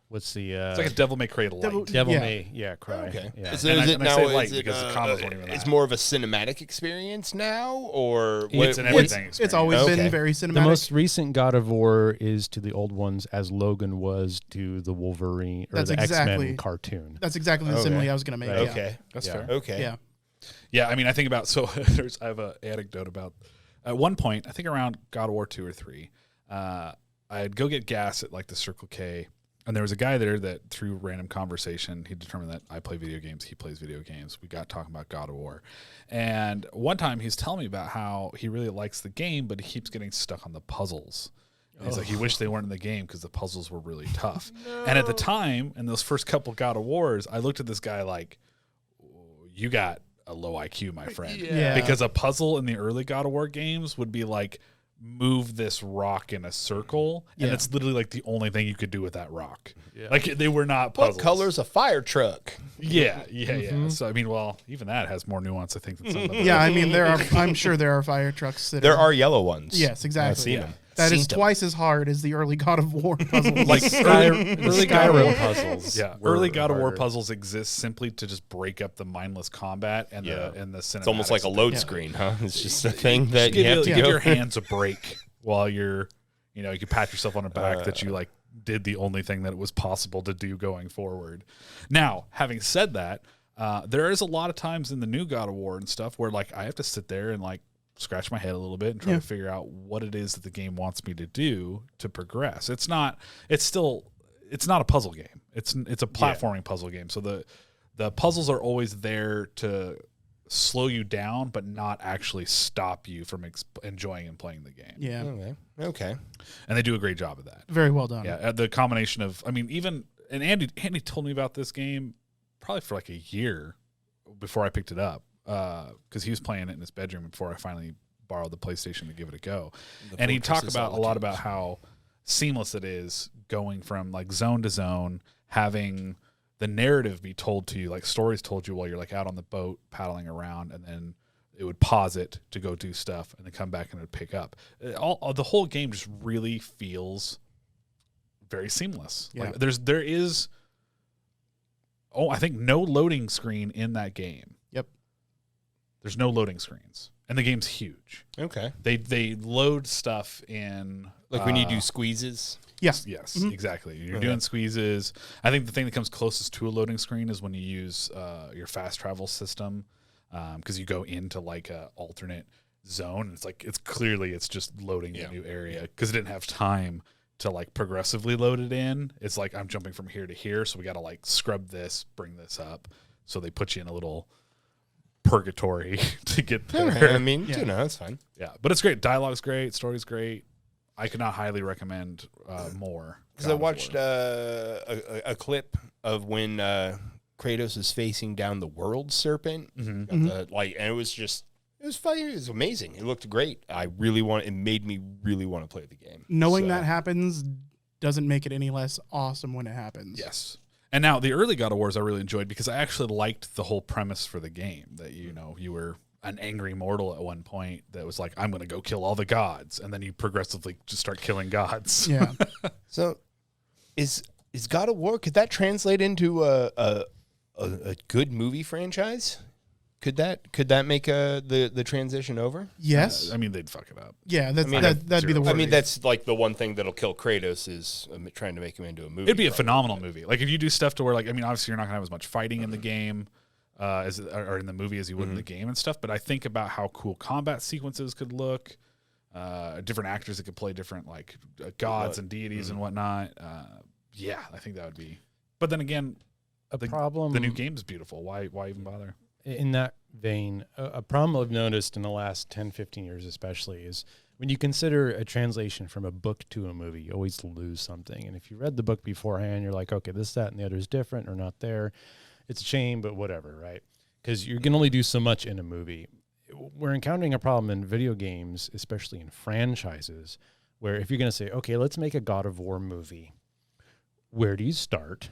What's the It's like a Devil May Cry light. Devil Yeah. May cry? Okay. Yeah. So And is I- it and I now? say Is light it, because the combos weren't even it's that. more of a cinematic experience now, or It's an what- everything It's experience. always Okay. been very cinematic. The most recent God of War is to the old ones as Logan was to the Wolverine or That's the X-Men exactly- cartoon. That's exactly the Okay. simile I was going to make. Right. Yeah. Okay. That's Yeah. fair. Okay. Yeah. Yeah, I mean, I think about I have an anecdote about at one point. I think around God of War 2 or 3, I'd go get gas at like the Circle K, and there was a guy there that through random conversation he determined that I play video games, he plays video games. We got talking about God of War, and one time he's telling me about how he really likes the game, but he keeps getting stuck on the puzzles. And he's like, he wished they weren't in the game because the puzzles were really tough. And at the time, in those first couple God of Wars, I looked at this guy like, you got a low IQ, my friend. Yeah. Because a puzzle in the early God of War games would be like move this rock in a circle, and Yeah. it's literally like the only thing you could do with that rock. Yeah. Like they were not puzzles. What color's a fire truck? Yeah. So I mean, well, even that has more nuance, I think, than some of the Yeah, I mean, I'm sure there are fire trucks that There are yellow ones. Yes, exactly. I've seen Yeah. them. That is Seen them. twice as hard as the early God of War puzzles. like early Skyrim puzzles. Yeah, were early God of War harder. puzzles exist simply to just break up the mindless combat and the cinematics. It's almost like a load screen, huh? It's just a thing that Give, you have to give go. your hands a break while you're, you can pat yourself on the back that you like did the only thing that it was possible to do going forward. Now, having said that, there is a lot of times in the new God of War and stuff where like I have to sit there and like scratch my head a little bit and try to figure out what it is that the game wants me to do to progress. It's not a puzzle game. It's a platforming puzzle game. So the puzzles are always there to slow you down, but not actually stop you from enjoying and playing the game. Yeah, Okay. And they do a great job of that. very well done. Yeah, the combination of, I mean, and Andy told me about this game probably for like a year before I picked it up, because he was playing it in his bedroom before I finally borrowed the PlayStation to give it a go. And he talked about a lot about how seamless it is going from like zone to zone, having the narrative be told to you, like stories told you while you're like out on the boat paddling around, and then it would pause it to go do stuff and then come back and it would pick up. The whole game just really feels very seamless. Yeah. Like there is I think no loading screen in that game. Yep. There's no loading screens. And the game's huge. Okay. They load stuff in Like when you do squeezes. Yes. Yes, exactly. You're doing squeezes. I think the thing that comes closest to a loading screen is when you use your fast travel system, because you go into like a alternate zone. It's like it's just loading a new area because it didn't have time to like progressively load it in. It's like I'm jumping from here to here, so we got to like scrub this, bring this up. So they put you in a little purgatory to get there. Okay. I mean, that's fine. Yeah, but it's great. Dialogue's great. Story's great. I could not highly recommend more. Because I watched a clip of when Kratos is facing down the world serpent, and it was fire. It was amazing. It looked great. It made me really want to play the game. Knowing that happens doesn't make it any less awesome when it happens. Yes. And now the early God of Wars I really enjoyed because I actually liked the whole premise for the game that you were an angry mortal at one point that was like, I'm going to go kill all the gods, and then you progressively just start killing gods. Yeah. So, is God of War, could that translate into a good movie franchise? Could that make the transition over? Yes. I mean, they'd fuck it up. Yeah. That'd be the word. I mean, that's like the one thing that'll kill Kratos is trying to make him into a movie. It'd be a phenomenal movie. Like if you do stuff to where, like, I mean, obviously you're not gonna have as much fighting in the game or in the movie as you would in the game and stuff. But I think about how cool combat sequences could look, different actors that could play different like gods and deities and whatnot. Yeah, I think that would be. But then again, the new game is beautiful. Why even bother? In that vein, a problem I've noticed in the last 10, 15 years especially is when you consider a translation from a book to a movie, you always lose something. And if you read the book beforehand, you're like, okay, this, that, and the other is different or not there. It's a shame, but whatever, right? Because you can only do so much in a movie. We're encountering a problem in video games, especially in franchises, where if you're going to say, okay, let's make a God of War movie, where do you start?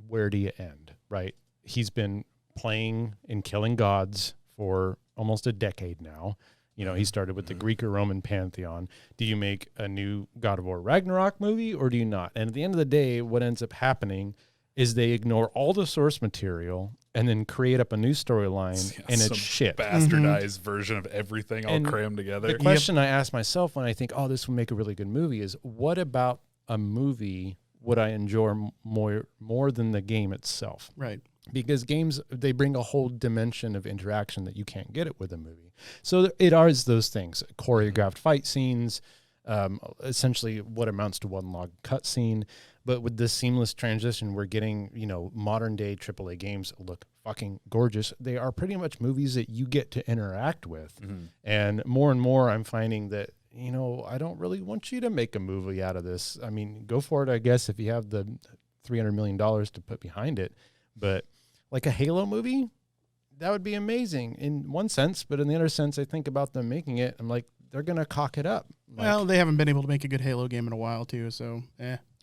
Where do you end, right? He's been playing and killing gods for almost a decade now. He started with the Greek or Roman pantheon. Do you make a new God of War Ragnarok movie or do you not? And at the end of the day, what ends up happening is they ignore all the source material and then create up a new storyline, and it's shit. Bastardized version of everything all crammed together. The question I ask myself when I think, oh, this would make a really good movie is, what about a movie would I enjoy more than the game itself? Right. Because games, they bring a whole dimension of interaction that you can't get it with a movie. So it is those things, choreographed fight scenes, essentially what amounts to one long cut scene. But with this seamless transition, we're getting, modern day AAA games look fucking gorgeous. They are pretty much movies that you get to interact with. And more I'm finding that, I don't really want you to make a movie out of this. I mean, go for it, I guess, if you have the $300 million to put behind it. But like a Halo movie, that would be amazing in one sense, but in the other sense, I think about them making it, I'm like, they're gonna cock it up. Well, they haven't been able to make a good Halo game in a while too, so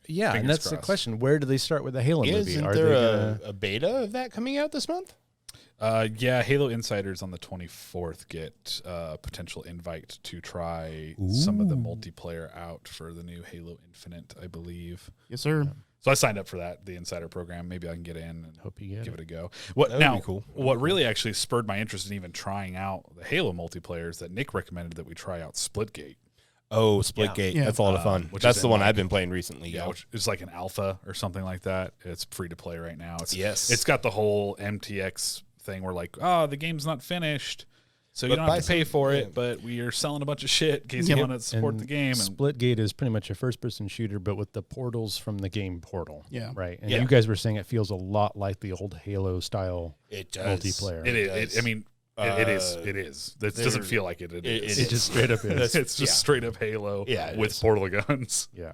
yeah, and that's the question. Where do they start with the Halo movie? Isn't Are there they gonna... a beta of that coming out this month? Yeah, Halo Insiders on the 24th get a potential invite to try some of the multiplayer out for the new Halo Infinite, I believe. Yes, sir. So I signed up for that, the Insider program. Maybe I can get in and Hope you get give it a go. That would Now, be cool. what really actually spurred my interest in even trying out the Halo multiplayer is that Nick recommended that we try out Splitgate. Oh, Splitgate. Yeah. That's a lot of fun. Which That's is the in, one like- I've been playing recently. Yeah, which is like an alpha or something like that. It's free to play right now. It's got the whole MTX thing where like, oh, the game's not finished, so you But don't have buy to pay some- for yeah. it, but we are selling a bunch of shit in case you want to support the game. And Splitgate is pretty much a first-person shooter, but with the portals from the game Portal. Yeah. Right. And Yeah. you guys were saying it feels a lot like the old Halo style It does. multiplayer. it does. is. It is. It is. It doesn't there- feel like it. It is. It just straight up is. It's just straight up Halo Yeah, with is. portal guns. Yeah.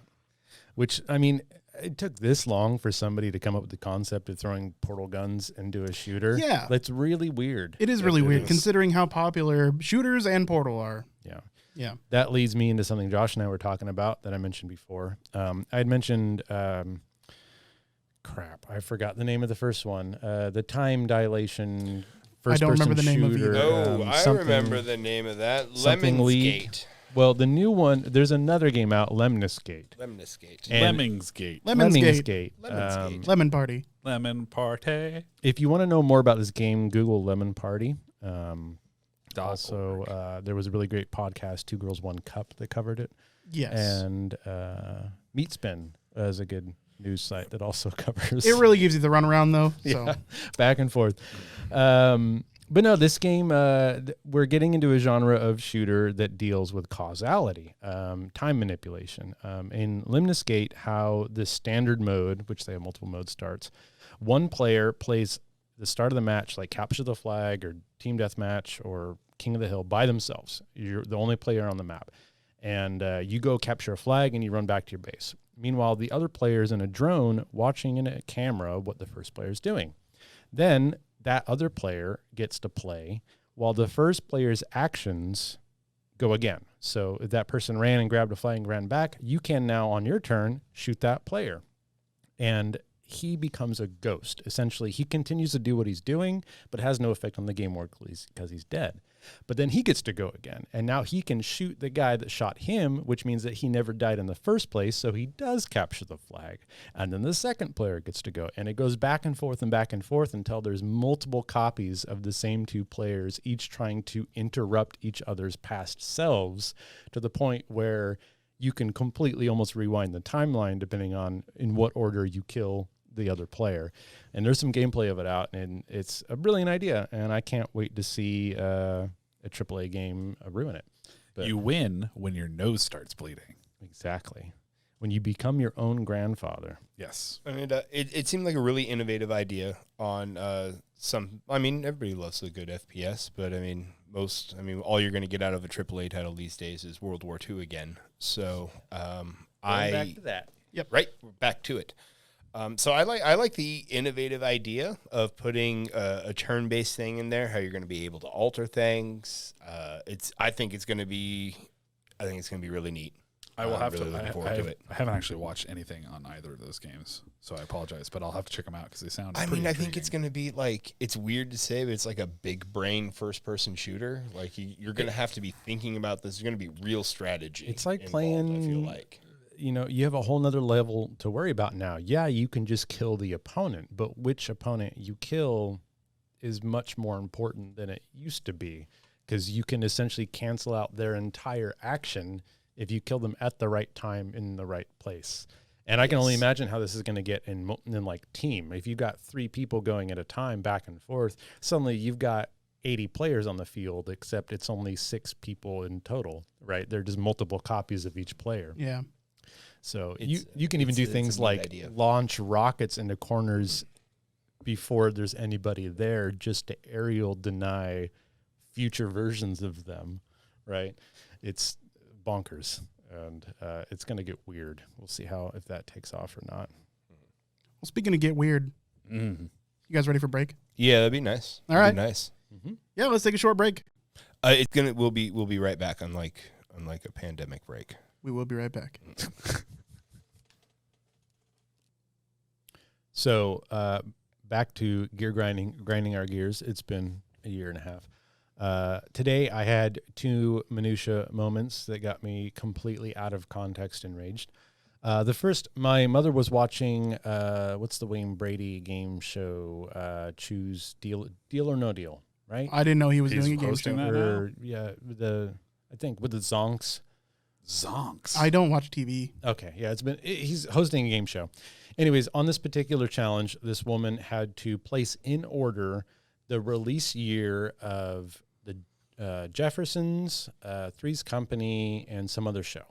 Which, I mean, it took this long for somebody to come up with the concept of throwing portal guns into a shooter. Yeah. That's really weird. It is really it weird is. considering how popular shooters and Portal are. Yeah. Yeah. That leads me into something Josh and I were talking about that I mentioned before. I had mentioned, I forgot the name of the first one. The time dilation first don't person remember the name of shooter. Oh, I something- remember the name of that. something Lemons League. Gate. Well, the new one, there's another game out, Lemniscate. Lemons Gate. And- Lemmings-gate. Lemonsgate. Lemonsgate. Lemon Party. Lemon Party. If you want to know more about this game, Google Lemon Party. Also, Also, there was a really great podcast, Two Girls, One Cup, that covered it. Yes. And Meatspin is a good news site that also covers It really gives you the runaround though. So Yeah. back and forth. But no, this game, we're getting into a genre of shooter that deals with causality, time manipulation. In Lemniscate, how the standard mode, which they have multiple modes, starts, one player plays the start of the match, like Capture the Flag or Team Deathmatch or King of the Hill by themselves. You're the only player on the map. And you go capture a flag and you run back to your base. Meanwhile, the other player is in a drone watching in a camera what the first player is doing. Then that other player gets to play while the first player's actions go again. So if that person ran and grabbed a flag and ran back, you can now on your turn shoot that player. And he becomes a ghost. Essentially, he continues to do what he's doing, but has no effect on the game work because he's dead. But then he gets to go again. And now he can shoot the guy that shot him, which means that he never died in the first place. So he does capture the flag. And then the second player gets to go. And it goes back and forth until there's multiple copies of the same two players, each trying to interrupt each other's past selves to the point where you can completely almost rewind the timeline depending on in what order you kill the other player. And there's some gameplay of it out, and it's a brilliant idea, and I can't wait to see a AAA game ruin it. But you win when your nose starts bleeding. exactly. When you become your own grandfather. Yes. I mean, it seemed like a really innovative idea on everybody loves a good FPS, but all you're going to get out of a AAA title these days is World War II again. So, back to that. Right, we're back to it. So I like the innovative idea of putting a turn-based thing in there. How you're going to be able to alter things. I think it's going to be really neat. I will have really to. looking forward to it. I haven't actually watched anything on either of those games, so I apologize, but I'll have to check them out because they sound. I pretty think it's intriguing. going to be like, it's weird to say, but it's like a big brain first-person shooter. Like you're going to have to be thinking about this. There's going to be real strategy. It's like involved, playing. I feel like. You have a whole nother level to worry about now. Yeah, you can just kill the opponent, but which opponent you kill is much more important than it used to be, because you can essentially cancel out their entire action if you kill them at the right time in the right place. And I can only imagine how this is going to get in like team. If you've got 3 people going at a time back and forth, suddenly you've got 80 players on the field, except it's only 6 people in total, right? They're just multiple copies of each player. yeah. So you can even do things like launch rockets into corners before there's anybody there, just to aerial deny future versions of them, right? It's bonkers, and it's going to get weird. We'll see if that takes off or not. Well, speaking of get weird, Mm-hmm. you guys ready for break? Yeah, that'd be nice. All right. Nice. Yeah, let's take a short break. We'll be right back on like unlike a pandemic break. We will be right back. So back to gear grinding our gears. It's been a year and a half. Today I had 2 minutia moments that got me completely out of context enraged. The first, my mother was watching, what's the Wayne Brady game show? Choose Deal or No Deal, right? I didn't know he was He's doing a game hosting show. that now? Or, yeah, I think with the Zonks. Zonks. I don't watch TV. Okay, yeah, he's hosting a game show. Anyways, on this particular challenge, this woman had to place in order the release year of the Jeffersons, Three's Company, and some other show.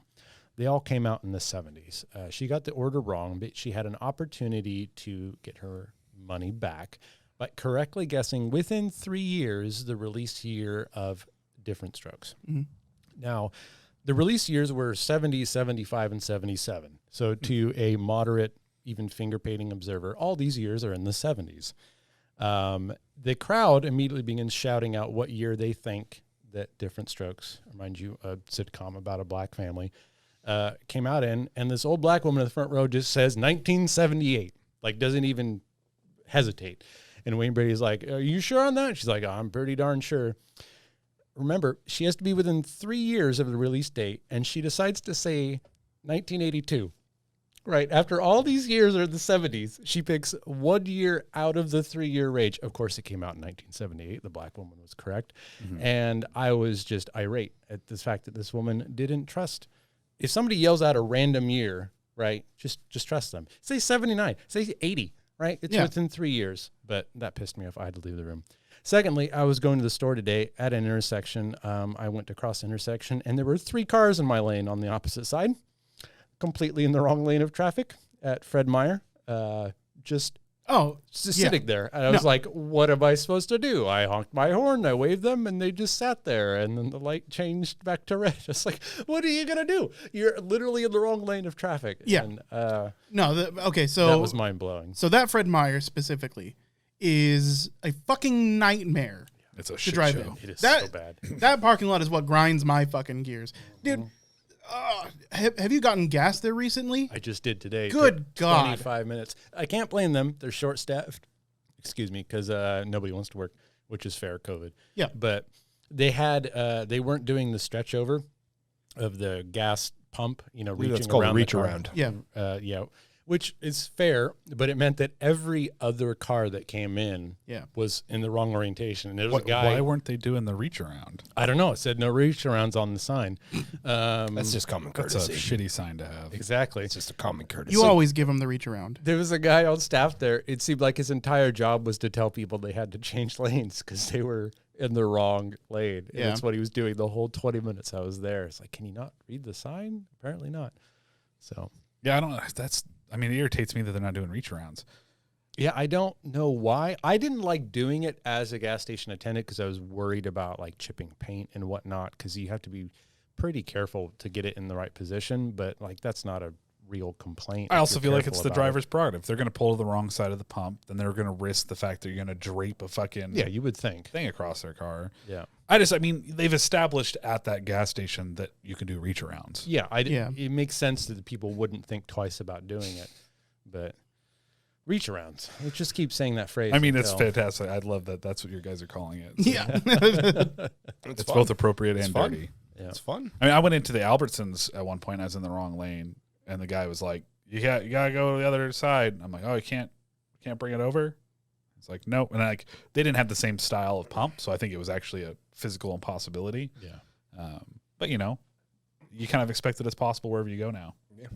They all came out in the 70s. She got the order wrong, but she had an opportunity to get her money back by correctly guessing within 3 years the release year of Different Strokes. Mm-hmm. Now, the release years were 70, 75, and 77. So to a moderate, even finger-painting observer, all these years are in the 70s. The crowd immediately begins shouting out what year they think that Different Strokes, mind you, a sitcom about a black family, came out in. And this old black woman in the front row just says 1978, like doesn't even hesitate. And Wayne Brady's like, are you sure on that? She's like, I'm pretty darn sure. Remember, she has to be within 3 years of the release date, and she decides to say 1982. Right. After all these years are the 70s, she picks 1 year out of the 3-year range. Of course, it came out in 1978. The black woman was correct. Mm-hmm. And I was just irate at the fact that this woman didn't trust. If somebody yells out a random year, right, just trust them. Say 79, say 80, right? It's within 3 years. But that pissed me off. I had to leave the room. Secondly, I was going to the store today at an intersection. I went to cross the intersection, and there were 3 cars in my lane on the opposite side, completely in the wrong lane of traffic at Fred Meyer. Just sitting there. And I was like, what am I supposed to do? I honked my horn, I waved them, and they just sat there, and then the light changed back to red. Just like, what are you going to do? You're literally in the wrong lane of traffic. Yeah. And, so that was mind-blowing. So that Fred Meyer specifically is a fucking nightmare. It's a to shit drive show. in. It is That, so bad. That parking lot is what grinds my fucking gears. Dude, have you gotten gas there recently? I just did today. Good for God. 25 minutes. I can't blame them. They're short-staffed. Excuse me, because nobody wants to work, which is fair, COVID. Yeah. But they had they weren't doing the stretch over of the gas pump, reaching That's called around reach the car. around. Yeah. Which is fair, but it meant that every other car that came in was in the wrong orientation. And there was a guy. Why weren't they doing the reach around? I don't know. It said no reach arounds on the sign. That's just common That's courtesy. a shitty sign to have. Exactly. It's just a common courtesy. You always give them the reach around. There was a guy on staff there. It seemed like his entire job was to tell people they had to change lanes because they were in the wrong lane. And that's what he was doing the whole 20 minutes I was there. It's like, can you not read the sign? Apparently not. So. Yeah, I don't know. It irritates me that they're not doing reach arounds. Yeah, I don't know why. I didn't like doing it as a gas station attendant because I was worried about like chipping paint and whatnot because you have to be pretty careful to get it in the right position. But like that's not a real complaint. I also feel like it's the about driver's prerogative. If they're going to pull to the wrong side of the pump, then they're going to risk the fact that you're going to drape a fucking you would think thing across their car. Yeah. They've established at that gas station that you can do reach arounds. Yeah, it makes sense that the people wouldn't think twice about doing it. But reach arounds. Let's just keep saying that phrase. It's fantastic. I love that. That's what you guys are calling it. So. Yeah. It's both appropriate and fun. dirty. Yeah. It's fun. I went into the Albertsons at one point. I was in the wrong lane, and the guy was like, "You got to go to the other side." I'm like, "Oh, you can't bring it over." It's like, "No," and they didn't have the same style of pump, so I think it was actually a physical impossibility. Yeah. But you kind of expect it as possible wherever you go now. Yeah.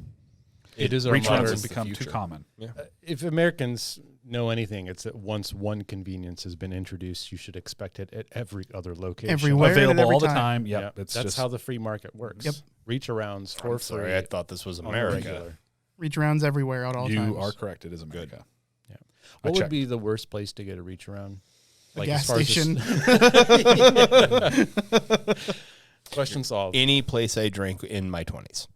It is our reach arounds modern have become too future. common. Yeah. If Americans know anything, it's that once one convenience has been introduced, you should expect it at every other location. Everywhere. and Available every all the time. time. Yep. Yeah, It's that's just how the free market works. Yep. Reach arounds for Sorry, free. I thought this was on the America. regular. Reach arounds everywhere at all times. you are correct. It is America. Yeah. I What would checked. be the worst place to get a reach around? A gas as station. Question solved. Any place I drank in my 20s.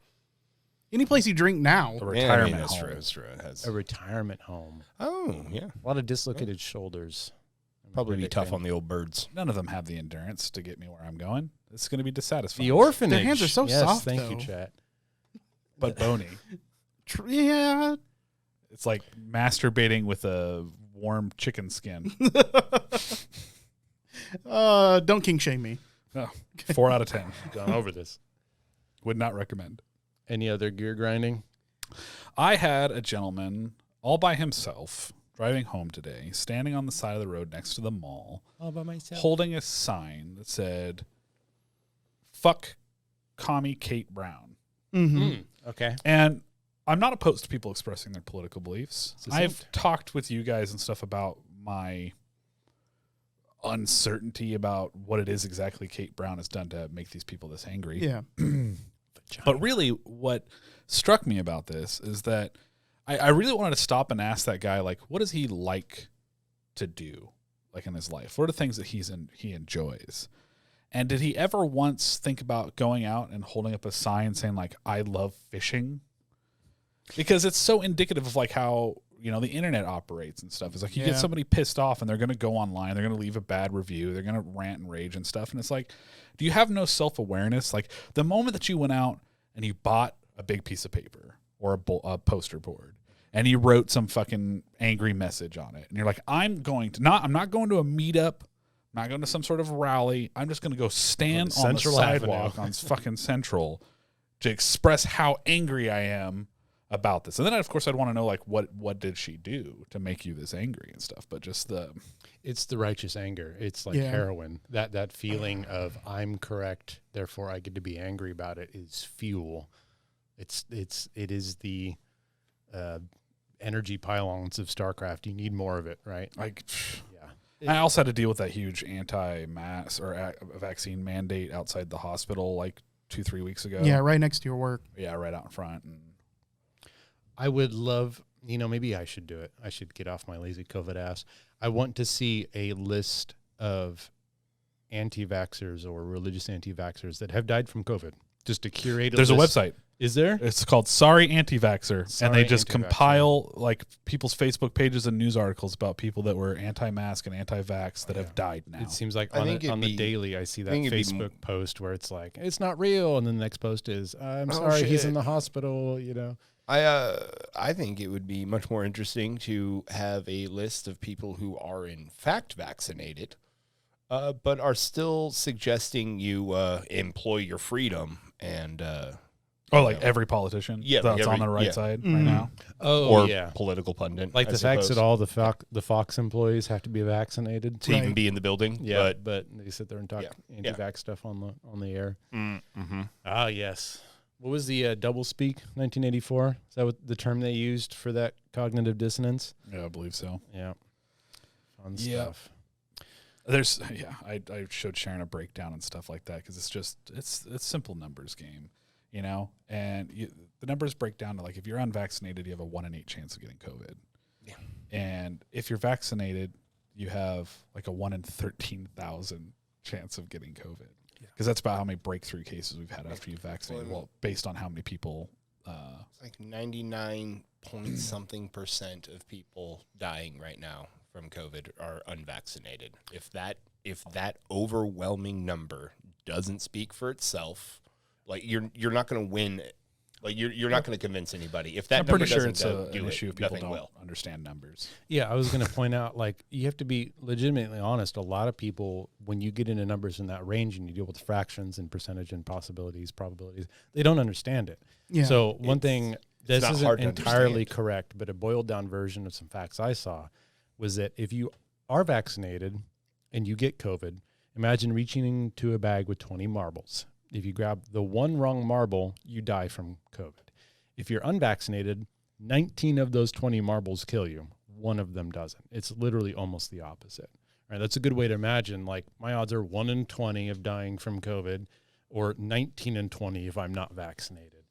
Any place you drink now. A retirement that's home. true. That's true. It has. A retirement home. Oh, yeah. A lot of dislocated shoulders. Probably be tough on the old birds. None of them have the endurance to get me where I'm going. It's going to be dissatisfying. The orphanage. Their hands are so yes, soft, Thank though. you, chat. But bony. Yeah. It's like masturbating with a warm chicken skin. Don't king shame me. Oh, 4 out of 10. Gone over this. Would not recommend. Any other gear grinding? I had a gentleman all by himself driving home today, standing on the side of the road next to the mall, All by myself. holding a sign that said, "Fuck Commie Kate Brown." Mm-hmm. Okay. And I'm not opposed to people expressing their political beliefs. Succinct. I've talked with you guys and stuff about my uncertainty about what it is exactly Kate Brown has done to make these people this angry. Yeah. But really, what struck me about this is that I really wanted to stop and ask that guy, like, what does he like to do, like, in his life? What are the things that he enjoys? And did he ever once think about going out and holding up a sign saying, like, I love fishing? Because it's so indicative of, like, how, you know, the internet operates and stuff. It's like you get somebody pissed off and they're going to go online. They're going to leave a bad review. They're going to rant and rage and stuff. And it's like, do you have no self-awareness? Like, the moment that you went out and you bought a big piece of paper or a poster board and you wrote some fucking angry message on it, and you're like, I'm not going to a meetup, I'm not going to some sort of rally. I'm just going to go stand on the sidewalk on fucking Central to express how angry I am about this. And then, of course, I'd want to know, like, what did she do to make you this angry and stuff? But just it's the righteous anger. It's like heroin. That feeling of I'm correct, therefore I get to be angry about it is fuel. It is the energy pylons of StarCraft. You need more of it, right? like, I also had to deal with that huge anti-mask or vaccine mandate outside the hospital like 2-3 weeks ago. Yeah, right next to your work. Yeah, right out in front. And I would love, maybe I should do it. I should get off my lazy COVID ass. I want to see a list of anti-vaxxers or religious anti-vaxxers that have died from COVID. Just to curate there's list. a website. Is there? It's called Sorry Anti-Vaxxer. And they just Anti-Vaxxer. compile like people's Facebook pages and news articles about people that were anti-mask and anti-vax that have died now. It seems like I on think it'd the be- daily I see that think it'd be Facebook post where it's like, it's not real. And then the next post is, I'm sorry, he's in the hospital, I think it would be much more interesting to have a list of people who are in fact vaccinated, but are still suggesting you employ your freedom and every politician Yeah, that's like on the right side right now. Oh, or yeah. political pundit, Like I the fact that suppose, all the Fox employees have to be vaccinated. to even be in the building. Yeah, but they sit there and talk Yeah. anti-vax stuff on the air. Mm-hmm. Ah, yes. What was the Doublespeak 1984? Is that what the term they used for that cognitive dissonance? Yeah, I believe so. Yeah. Fun Yeah. stuff. There's I showed Sharon a breakdown and stuff like that because it's simple numbers game, and the numbers break down to, like, if you're unvaccinated, you have a 1 in 8 chance of getting COVID. Yeah. And if you're vaccinated, you have like a 1 in 13,000 chance of getting COVID. Because that's about how many breakthrough cases we've had after you've vaccinated. Well, based on how many people. It's like 99 point something % of people dying right now from COVID are unvaccinated. If that overwhelming number doesn't speak for itself, like you're not going to win. Like you're not going to convince anybody. If that I'm number pretty sure doesn't it's do an it, issue if people nothing don't will. understand numbers. Yeah, I was going to point out, like, you have to be legitimately honest. A lot of people, when you get into numbers in that range and you deal with fractions and percentage and possibilities, probabilities, they don't understand it. Yeah. So one thing, this not isn't hard to entirely understand. correct, but a boiled down version of some facts I saw was that if you are vaccinated and you get COVID, imagine reaching into a bag with 20 marbles. If you grab the one wrong marble, you die from COVID. If you're unvaccinated, 19 of those 20 marbles kill you. One of them doesn't. It's literally almost the opposite. All right, that's a good way to imagine, like, my odds are 1 in 20 of dying from COVID, or 19 in 20 if I'm not vaccinated.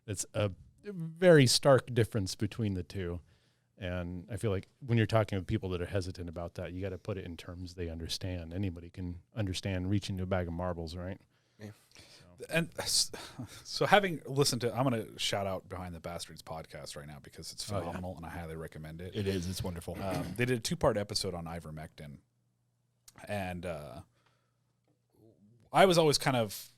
It's a very stark difference between the two. And I feel like when you're talking with people that are hesitant about that, you got to put it in terms they understand. Anybody can understand reaching to a bag of marbles, right? Yeah. And so, having listened to, I'm going to shout out Behind the Bastards podcast right now because it's phenomenal and I highly recommend it. It is. It's wonderful. They did a 2-part episode on ivermectin, And I was always kind of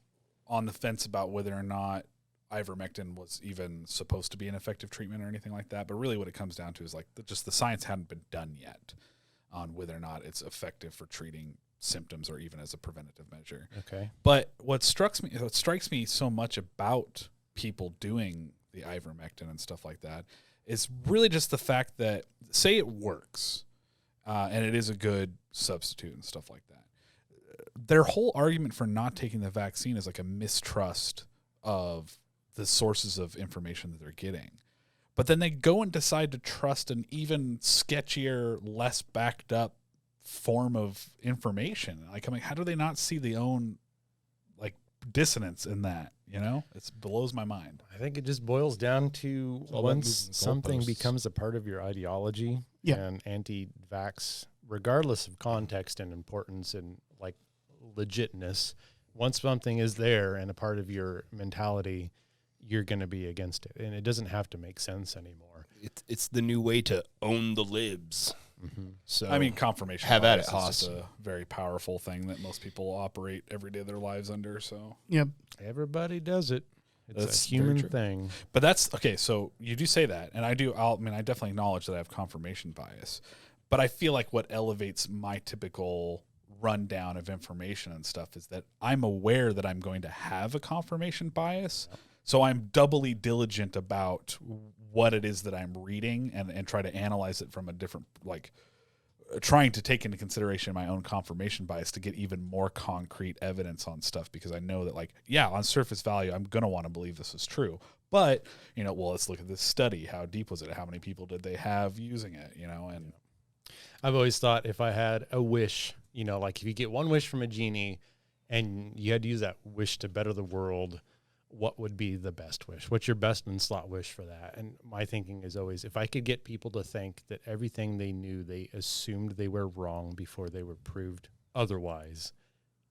on the fence about whether or not ivermectin was even supposed to be an effective treatment or anything like that. But really what it comes down to is like just the science hadn't been done yet on whether or not it's effective for treating symptoms or even as a preventative measure. Okay. But what strikes me so much about people doing the ivermectin and stuff like that is really just the fact that, say it works, and it is a good substitute and stuff like that. Their whole argument for not taking the vaccine is like a mistrust of the sources of information that they're getting. But then they go and decide to trust an even sketchier, less backed up form of information. Like, I'm like, how do they not see the own like dissonance in that? You know, it blows my mind. I think it just boils down to once something becomes a part of your ideology and anti-vax, regardless of context and importance and like legitness, once something is there and a part of your mentality, you're going to be against it. And it doesn't have to make sense anymore. It's the new way to own the libs. Mm-hmm. So I mean, confirmation have at bias it, is Haas. just a very powerful thing that most people operate every day of their lives under. So Yep. Everybody does it. It's That's a very human true. thing. But that's okay. So you do say that, and I do. I definitely acknowledge that I have confirmation bias. But I feel like what elevates my typical rundown of information and stuff is that I'm aware that I'm going to have a confirmation bias. So I'm doubly diligent about what it is that I'm reading and try to analyze it from a different, like, trying to take into consideration my own confirmation bias to get even more concrete evidence on stuff, because I know that, like, yeah, on surface value, I'm going to want to believe this is true. But, you know, well, let's look at this study. How deep was it? How many people did they have using it? You know, and I've always thought if I had a wish, you know, like if you get one wish from a genie and you had to use that wish to better the world, what would be the best wish? What's your best and slot wish for that? And my thinking is always, if I could get people to think that everything they knew, they assumed they were wrong before they were proved otherwise,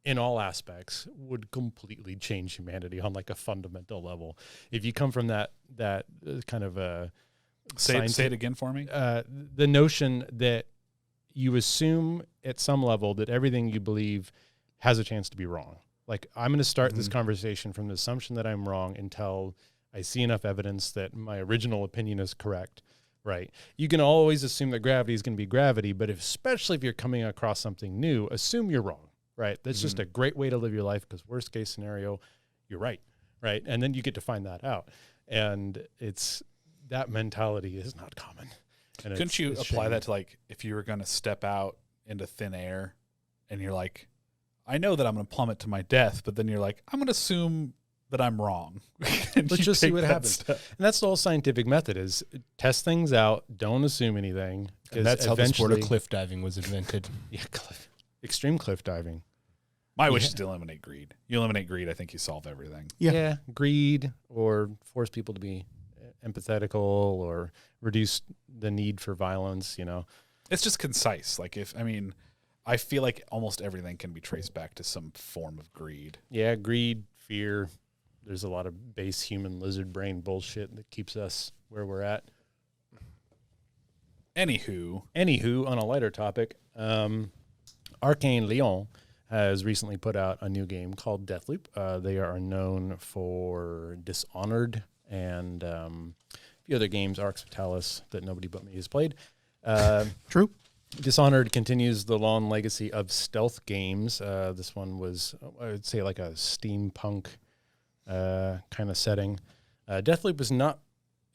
in all aspects, would completely change humanity on like a fundamental level. If you come from that kind of a say it again for me. The notion that you assume at some level that everything you believe has a chance to be wrong. Like, I'm going to start this conversation from the assumption that I'm wrong until I see enough evidence that my original opinion is correct, right? You can always assume that gravity is going to be gravity, but especially if you're coming across something new, assume you're wrong, right? That's just a great way to live your life, because worst case scenario, you're right? And then you get to find that out. And it's that mentality is not common. And Couldn't you it's apply shame. that to, like, if you were going to step out into thin air and you're like, I know that I'm going to plummet to my death, but then you're like, I'm going to assume that I'm wrong. Let's just see what happens. And that's the whole scientific method, is test things out, don't assume anything. And that's how the sport of eventually- cliff diving was invented. Yeah, extreme cliff diving. My wish is to eliminate greed. You eliminate greed, I think you solve everything. Yeah. Greed, or force people to be empathetical, or reduce the need for violence, you know. It's just concise. Like, I feel like almost everything can be traced back to some form of greed. Yeah, greed, fear. There's a lot of base human lizard brain bullshit that keeps us where we're at. Anywho, on a lighter topic, Arcane Lyon has recently put out a new game called Deathloop. They are known for Dishonored and a few other games, Arx Vitalis, that nobody but me has played. True. Dishonored continues the long legacy of stealth games. This one was, I would say, like a steampunk kind of setting. Deathloop is not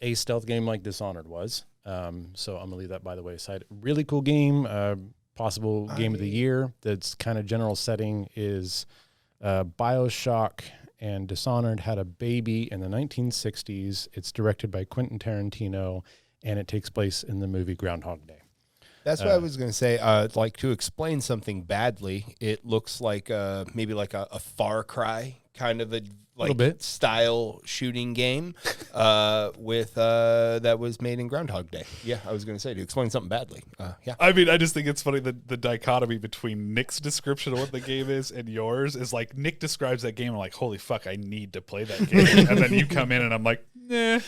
a stealth game like Dishonored was. So I'm going to leave that by the wayside. Really cool game, possible game of the year. That's kind of general setting is BioShock and Dishonored had a baby in the 1960s. It's directed by Quentin Tarantino, and it takes place in the movie Groundhog Day. That's what I was going to say. Like, to explain something badly, it looks like maybe like a Far Cry kind of a Little bit. style shooting game with that was made in Groundhog Day. Yeah, I was going to say, to explain something badly. Yeah. I just think it's funny that the dichotomy between Nick's description of what the game is and yours is like, Nick describes that game and I'm like, holy fuck, I need to play that game. And then you come in and I'm like, nah,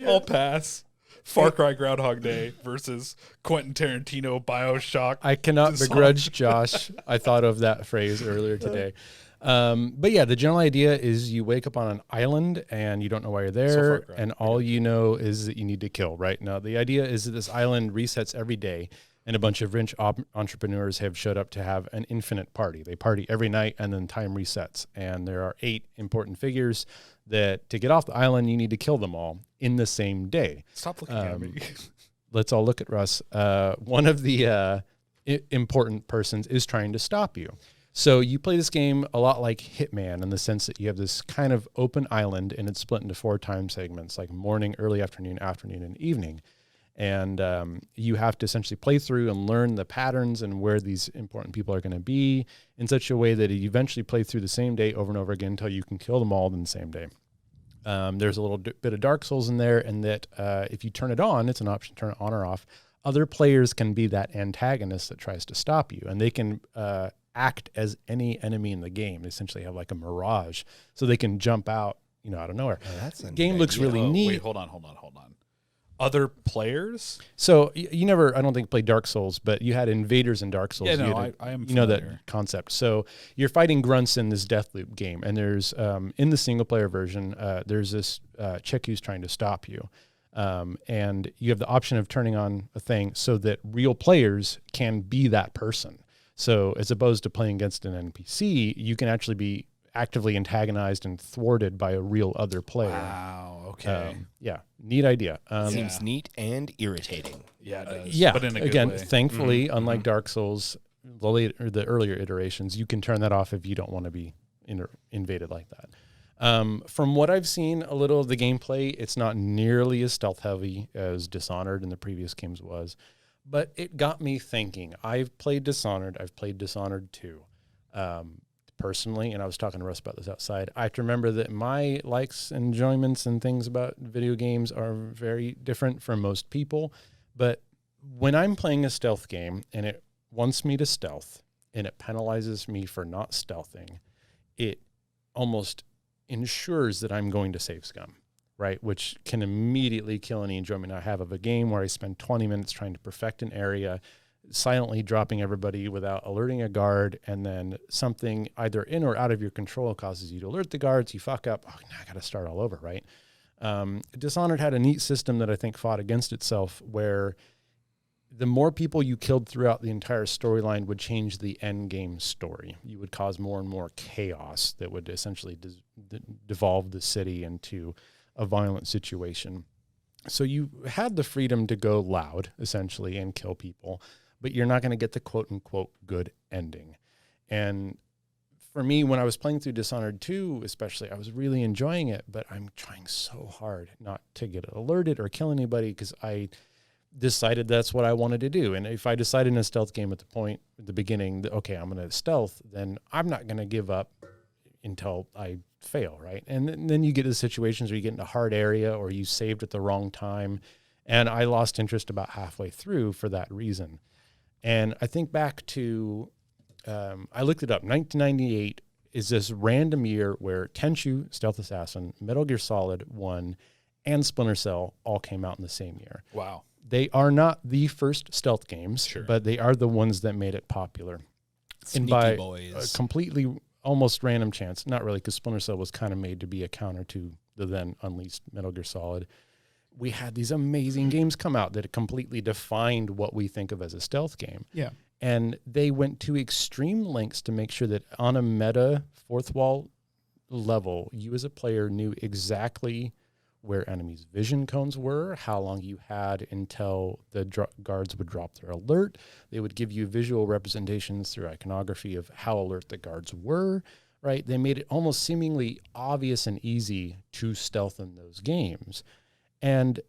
I'll pass. Far Cry Groundhog Day versus Quentin Tarantino BioShock. I cannot Dishonored. begrudge Josh. I thought of that phrase earlier today. But yeah, the general idea is you wake up on an island and you don't know why you're there, and all you know is that you need to kill. Right now, the idea is that this island resets every day, and a bunch of rich entrepreneurs have showed up to have an infinite party. They party every night, and then time resets. And there are 8 important figures that to get off the island, you need to kill them all in the same day. Stop looking at me. Let's all look at Russ. One of the important persons is trying to stop you. So you play this game a lot like Hitman in the sense that you have this kind of open island and it's split into 4 time segments, like morning, early afternoon, and evening. And you have to essentially play through and learn the patterns and where these important people are going to be in such a way that you eventually play through the same day over and over again until you can kill them all in the same day. There's a little bit of Dark Souls in there, and that if you turn it on, it's an option to turn it on or off. Other players can be that antagonist that tries to stop you, and they can act as any enemy in the game. They essentially have like a mirage, so they can jump out, out of nowhere. Oh, that's game looks really neat. Wait, hold on. Other players? So you never, I don't think, played Dark Souls, but you had invaders in Dark Souls. Yeah, no, I am. You know that concept. So you're fighting grunts in this death loop game, and there's in the single player version, there's this chick who's trying to stop you, and you have the option of turning on a thing so that real players can be that person. So as opposed to playing against an NPC, you can actually be actively antagonized and thwarted by a real other player. Wow. Okay. Yeah. Neat idea. Seems neat and irritating. Yeah, it does. Yeah. But in a good again, way. thankfully, unlike Dark Souls, the earlier iterations, you can turn that off if you don't want to be invaded like that. From what I've seen, a little of the gameplay, it's not nearly as stealth heavy as Dishonored in the previous games was, but it got me thinking. I've played Dishonored. I've played Dishonored 2. Personally, and I was talking to Russ about this outside, I have to remember that my likes and enjoyments and things about video games are very different from most people. But when I'm playing a stealth game and it wants me to stealth and it penalizes me for not stealthing, it almost ensures that I'm going to save scum, right? Which can immediately kill any enjoyment I have of a game where I spend 20 minutes trying to perfect an area, silently dropping everybody without alerting a guard, and then something either in or out of your control causes you to alert the guards, you fuck up, now I got to start all over, right? Dishonored had a neat system that I think fought against itself, where the more people you killed throughout the entire storyline would change the end game story. You would cause more and more chaos that would essentially devolve the city into a violent situation. So you had the freedom to go loud, essentially, and kill people, but you're not going to get the quote-unquote good ending. And for me, when I was playing through Dishonored 2, especially, I was really enjoying it, but I'm trying so hard not to get alerted or kill anybody because I decided that's what I wanted to do. And if I decided in a stealth game at the beginning, that, okay, I'm going to stealth, then I'm not going to give up until I fail, right? And then you get to situations where you get in a hard area or you saved at the wrong time. And I lost interest about halfway through for that reason. And I think back to, I looked it up, 1998 is this random year where Tenchu, Stealth Assassin, Metal Gear Solid 1, and Splinter Cell all came out in the same year. Wow. They are not the first stealth games, Sure, but they are the ones that made it popular. Sneaky and by boys. a completely almost random chance, not really, because Splinter Cell was kind of made to be a counter to the then unleashed Metal Gear Solid, we had these amazing games come out that completely defined what we think of as a stealth game. Yeah. And they went to extreme lengths to make sure that on a meta fourth wall level, you as a player knew exactly where enemies' vision cones were, how long you had until the guards would drop their alert. They would give you visual representations through iconography of how alert the guards were, right? They made it almost seemingly obvious and easy to stealth in those games. And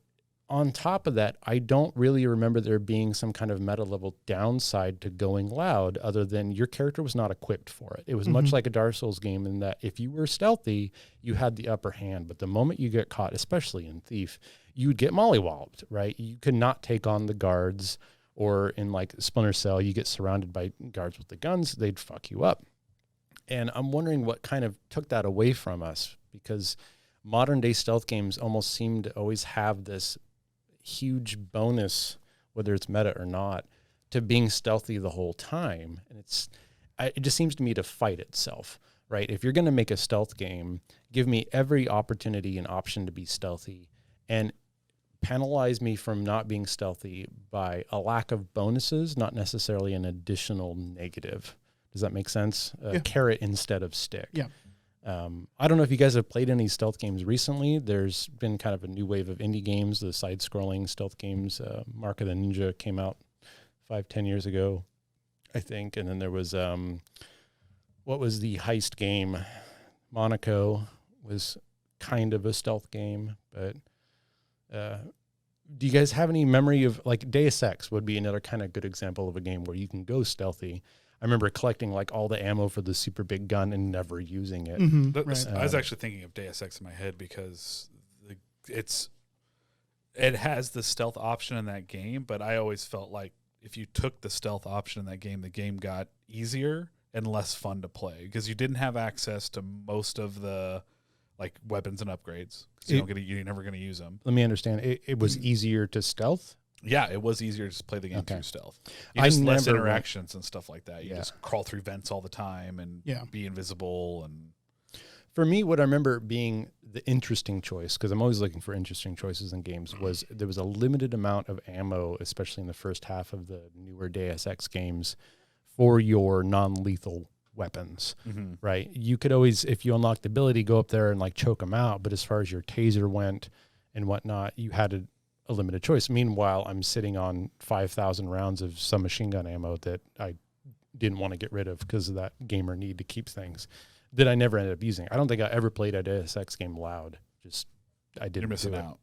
on top of that, I don't really remember there being some kind of meta level downside to going loud other than your character was not equipped for it. It was much like a Dark Souls game in that if you were stealthy, you had the upper hand. But the moment you get caught, especially in Thief, you would get mollywalloped, right? You could not take on the guards, or in like Splinter Cell, you get surrounded by guards with the guns, they'd fuck you up. And I'm wondering what kind of took that away from us, because modern day stealth games almost seem to always have this huge bonus, whether it's meta or not, to being stealthy the whole time. And it just seems to me to fight itself, right? If you're going to make a stealth game, give me every opportunity and option to be stealthy, and penalize me from not being stealthy by a lack of bonuses, not necessarily an additional negative. Does that make sense? Carrot instead of stick. Yeah. I don't know if you guys have played any stealth games recently. There's been kind of a new wave of indie games, the side-scrolling stealth games. Mark of the Ninja came out 5-10 years ago, I think. And then there was, what was the heist game? Monaco was kind of a stealth game, but do you guys have any memory of, like, Deus Ex would be another kind of good example of a game where you can go stealthy. I remember collecting like all the ammo for the super big gun and never using it. Right. I was actually thinking of Deus Ex in my head because it has the stealth option in that game, but I always felt like if you took the stealth option in that game, the game got easier and less fun to play because you didn't have access to most of the like weapons and upgrades. You're never going to use them. Let me understand. It was easier to stealth. Yeah, it was easier to just play the game through stealth. I just less never interactions and stuff like that. You just crawl through vents all the time and be invisible. And for me, what I remember being the interesting choice, because I'm always looking for interesting choices in games, was there was a limited amount of ammo, especially in the first half of the newer Deus Ex games, for your non-lethal weapons, right? You could always, if you unlocked the ability, go up there and like choke them out. But as far as your taser went and whatnot, you had a limited choice. Meanwhile, I'm sitting on 5,000 rounds of some machine gun ammo that I didn't want to get rid of because of that gamer need to keep things that I never ended up using. I don't think I ever played a Deus Ex game loud. I didn't. You're missing out.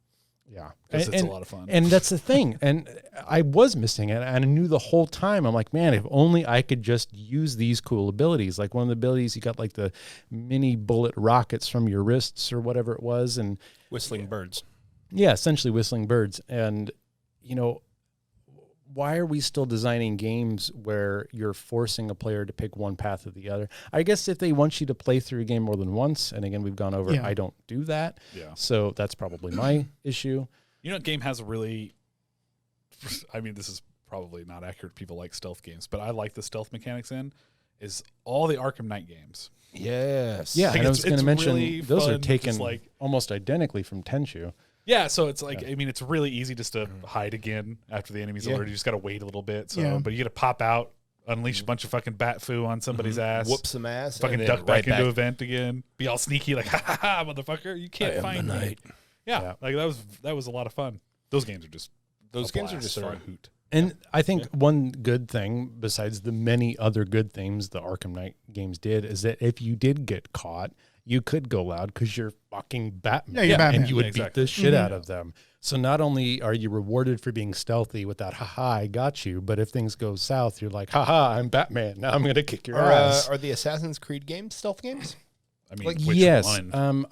Yeah. Because it's a lot of fun. And that's the thing. And I was missing it. And I knew the whole time, I'm like, man, if only I could just use these cool abilities. Like one of the abilities, you got like the mini bullet rockets from your wrists or whatever it was. And Whistling birds. Yeah, essentially whistling birds. And, you know, why are we still designing games where you're forcing a player to pick one path or the other? I guess if they want you to play through a game more than once, and again, we've gone over, I don't do that. Yeah. So that's probably my issue. You know, what game has a really, I mean, this is probably not accurate. People like stealth games, but I like the stealth mechanics is all the Arkham Knight games. Yes. Yeah, Like, and I was going to mention really those are fun, taken just like, almost identically from Tenchu. Yeah, so it's like, I mean, it's really easy just to hide again after the enemy's alert. You just got to wait a little bit. So, but you got to pop out, unleash a bunch of fucking bat foo on somebody's ass, Whoop some ass. fucking and then duck back right into a vent again, be all sneaky like, ha ha ha, motherfucker, you can't find me. Yeah, like that was a lot of fun. Those games are just fun. a hoot. And I think one good thing, besides the many other good things the Arkham Knight games did, is that if you did get caught, you could go loud because you're fucking Batman. Yeah, you're Batman. And you would Exactly. beat the shit out of them. So not only are you rewarded for being stealthy with that, haha, I got you, but if things go south, you're like, haha, I'm Batman. Now I'm going to kick your ass. Are the Assassin's Creed games stealth games? I mean, Like, which yes. one?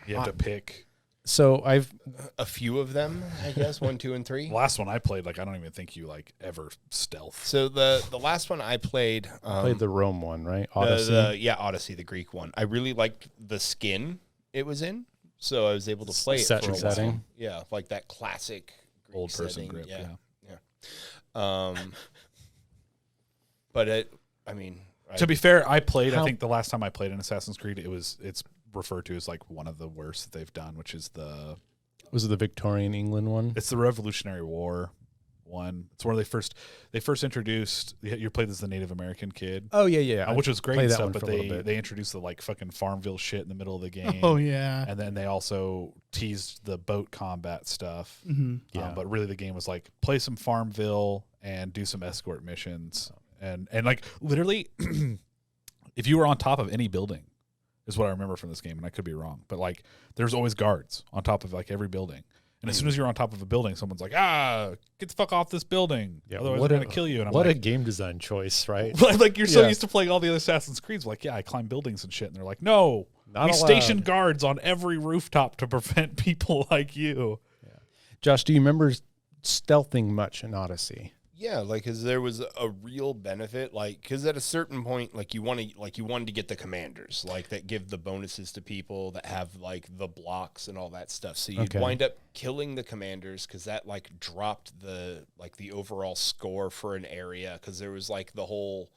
You have to pick. So I've A few of them, I guess. 1, 2, and 3. The last one I played, like, I don't even think you like ever stealth. So the last one I played, played the Rome one, right? Odyssey. Odyssey, the Greek one. I really liked the skin it was in, so I was able to play it Set for a and while. setting. Yeah, like that classic Greek Old person setting. grip, Yeah. But I mean, To be fair, I think the last time I played an Assassin's Creed, it's referred to as like one of the worst that they've done, which is Was it the Victorian England one? it's the Revolutionary War one. It's where they first introduced. You played as the Native American kid. Oh, yeah. Which was great played and that stuff, one but for a little bit. they introduced the like fucking Farmville shit in the middle of the game. Oh yeah. And then they also teased the boat combat stuff. Yeah. But really the game was like play some Farmville and do some escort missions. And like literally if you were on top of any building is what I remember from this game, and I could be wrong, but like there's always guards on top of like every building. And as soon as you're on top of a building, someone's like, get the fuck off this building. Yeah, Otherwise, we're going to kill you. And I'm what like, a game design choice, right? like you're so Yeah. used to playing all the other Assassin's Creeds. Like, yeah, I climb buildings and shit. And they're like, no, Not we allowed. station guards on every rooftop to prevent people like you. Josh, do you remember stealthing much in Odyssey? Yeah, like, because there was a real benefit, like, because at a certain point, like, you wanted to get the commanders, like, that give the bonuses to people that have, like, the blocks and all that stuff. So you'd wind up killing the commanders because that, like, dropped the overall score for an area, because there was, like, the whole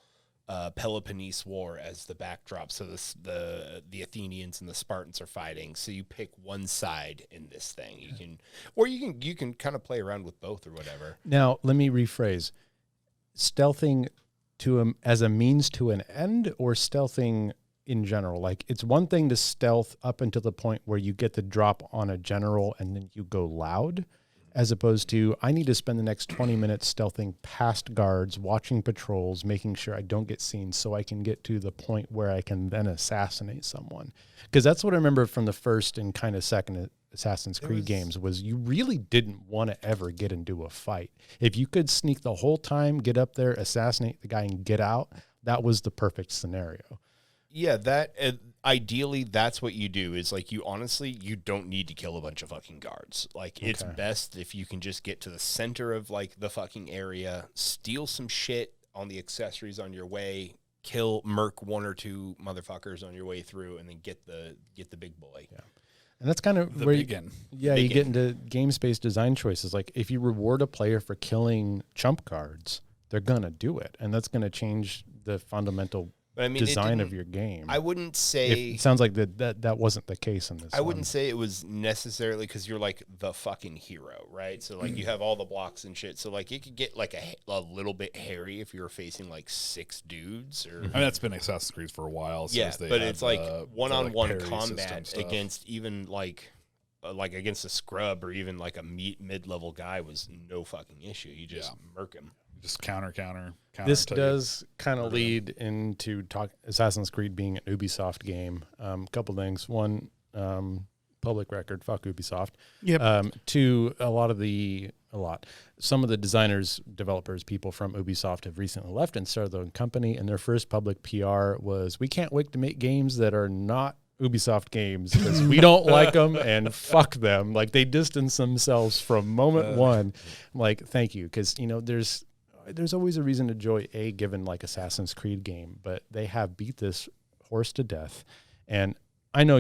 Peloponnese War as the backdrop. So the Athenians and the Spartans are fighting. So you pick one side in this thing. You can kind of play around with both or whatever. Now, let me rephrase. Stealthing as a means to an end, or stealthing in general? Like, it's one thing to stealth up until the point where you get the drop on a general and then you go loud, as opposed to, I need to spend the next 20 minutes stealthing past guards, watching patrols, making sure I don't get seen so I can get to the point where I can then assassinate someone. Because that's what I remember from the first and kind of second Assassin's Creed games, was you really didn't want to ever get into a fight. If you could sneak the whole time, get up there, assassinate the guy, and get out, that was the perfect scenario. Yeah, that ideally that's what you do. Is like, you don't need to kill a bunch of fucking guards. Like, it's best if you can just get to the center of, like, the fucking area, steal some shit on the accessories on your way, murk one or two motherfuckers on your way through, and then get the big boy. Yeah. And that's kind of where you get into game space design choices. Like, if you reward a player for killing chump cards, they're gonna do it, and that's gonna change the fundamental design of your game. I wouldn't say it sounds like that wasn't the case in this. I wouldn't say it was necessarily because you're, like, the fucking hero, right? So, like, you have all the blocks and shit. So, like, it could get, like, a little bit hairy if you were facing, like, 6 dudes. Or I mean, that's been Assassin's Creed for a while. Yeah, but it's like one-on-one combat against even like against a scrub or even like a mid-level guy was no fucking issue. You just murk him. Just counter. This does kind of lead into Assassin's Creed being an Ubisoft game. Couple things. One, public record, fuck Ubisoft. Yep. Two, some of the designers, developers, people from Ubisoft have recently left and started their own company, and their first public PR was, we can't wait to make games that are not Ubisoft games because we don't like them and fuck them. Like, they distance themselves from moment one. Like, thank you. Because, there's always a reason to enjoy a given, like, Assassin's Creed game, but they have beat this horse to death. And I know,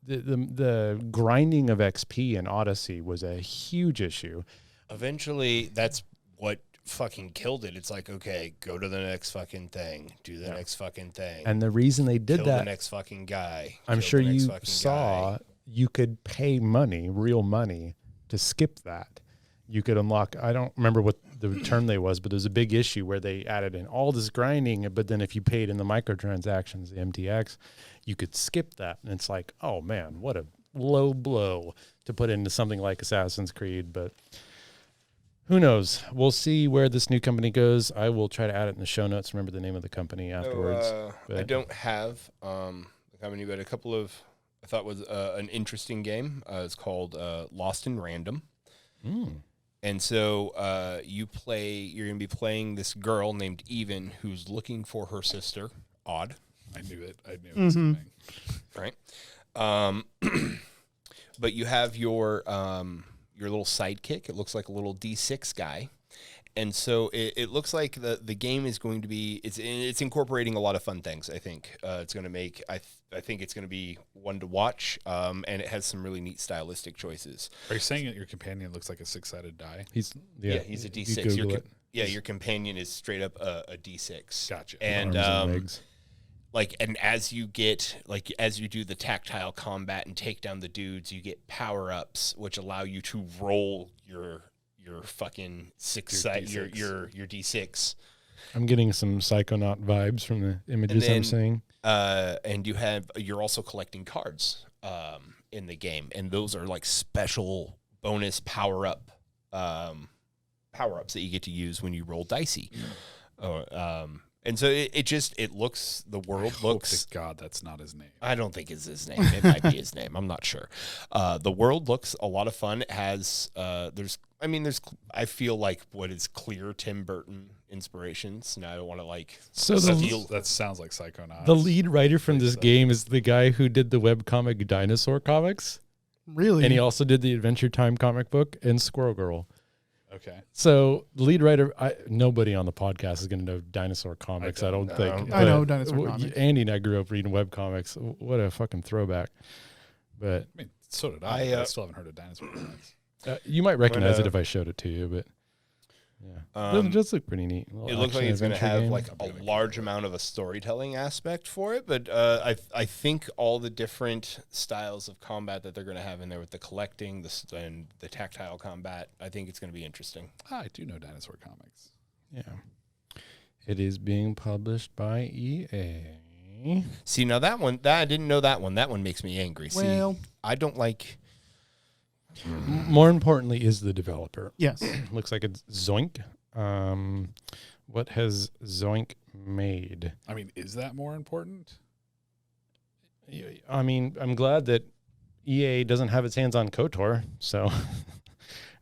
the grinding of XP in Odyssey was a huge issue. Eventually, that's what fucking killed it. It's like, okay, go to the next fucking thing, do the next fucking thing. And the reason they did kill that, the next fucking guy. I'm sure you saw, you could pay money, real money, to skip that. You could unlock, I don't remember what the term was, but there's a big issue where they added in all this grinding, but then if you paid in the microtransactions, the MTX, you could skip that. And it's like, oh man, what a low blow to put into something like Assassin's Creed. But who knows? We'll see where this new company goes. I will try to add it in the show notes, remember the name of the company afterwards. I don't have the company, but a couple of, I thought was an interesting game. It's called Lost in Random. And so you're going to be playing this girl named Even who's looking for her sister. Odd. I knew it was coming. Right. But you have your little sidekick. It looks like a little D6 guy. And so it looks like the game is going to be, it's incorporating a lot of fun things. I think it's going to make, I think it's going to be one to watch, and it has some really neat stylistic choices. Are you saying that your companion looks like a 6-sided die? He's a D6. Your companion is straight up a D6. Gotcha. And and as you do the tactile combat and take down the dudes, you get power-ups which allow you to roll your fucking your D6. I'm getting some Psychonaut vibes from the images I'm seeing. And you're also collecting cards in the game, and those are like special bonus power-ups that you get to use when you roll dicey. And so it looks, the world looks. God, that's not his name. I don't think it's his name. It might be his name. I'm not sure. The world looks a lot of fun. It has I feel like what is clear Tim Burton inspirations. Now I don't want to that sounds like Psychonauts. The lead writer from this game is the guy who did the webcomic Dinosaur Comics. Really? And he also did the Adventure Time comic book and Squirrel Girl. Okay. So the lead writer, nobody on the podcast is going to know dinosaur comics. I don't think. I know But dinosaur comics. Andy and I grew up reading web comics. What a fucking throwback! But I mean, so did I. I I still haven't heard of dinosaur comics. you might recognize When, it if I showed it to you. But yeah, it does look pretty neat. It looks like it's going to have like a large amount of a storytelling aspect for it, but I think all the different styles of combat that they're going to have in there with the collecting and the tactile combat, I think it's going to be interesting. I do know dinosaur comics. Yeah, it is being published by EA. See, now that I didn't know that one. That one makes me angry. Well- See, I don't like. More importantly, is the developer. Yes. Looks like it's Zoink. What has Zoink made? I mean, is that more important? I mean, I'm glad that EA doesn't have its hands on KOTOR, so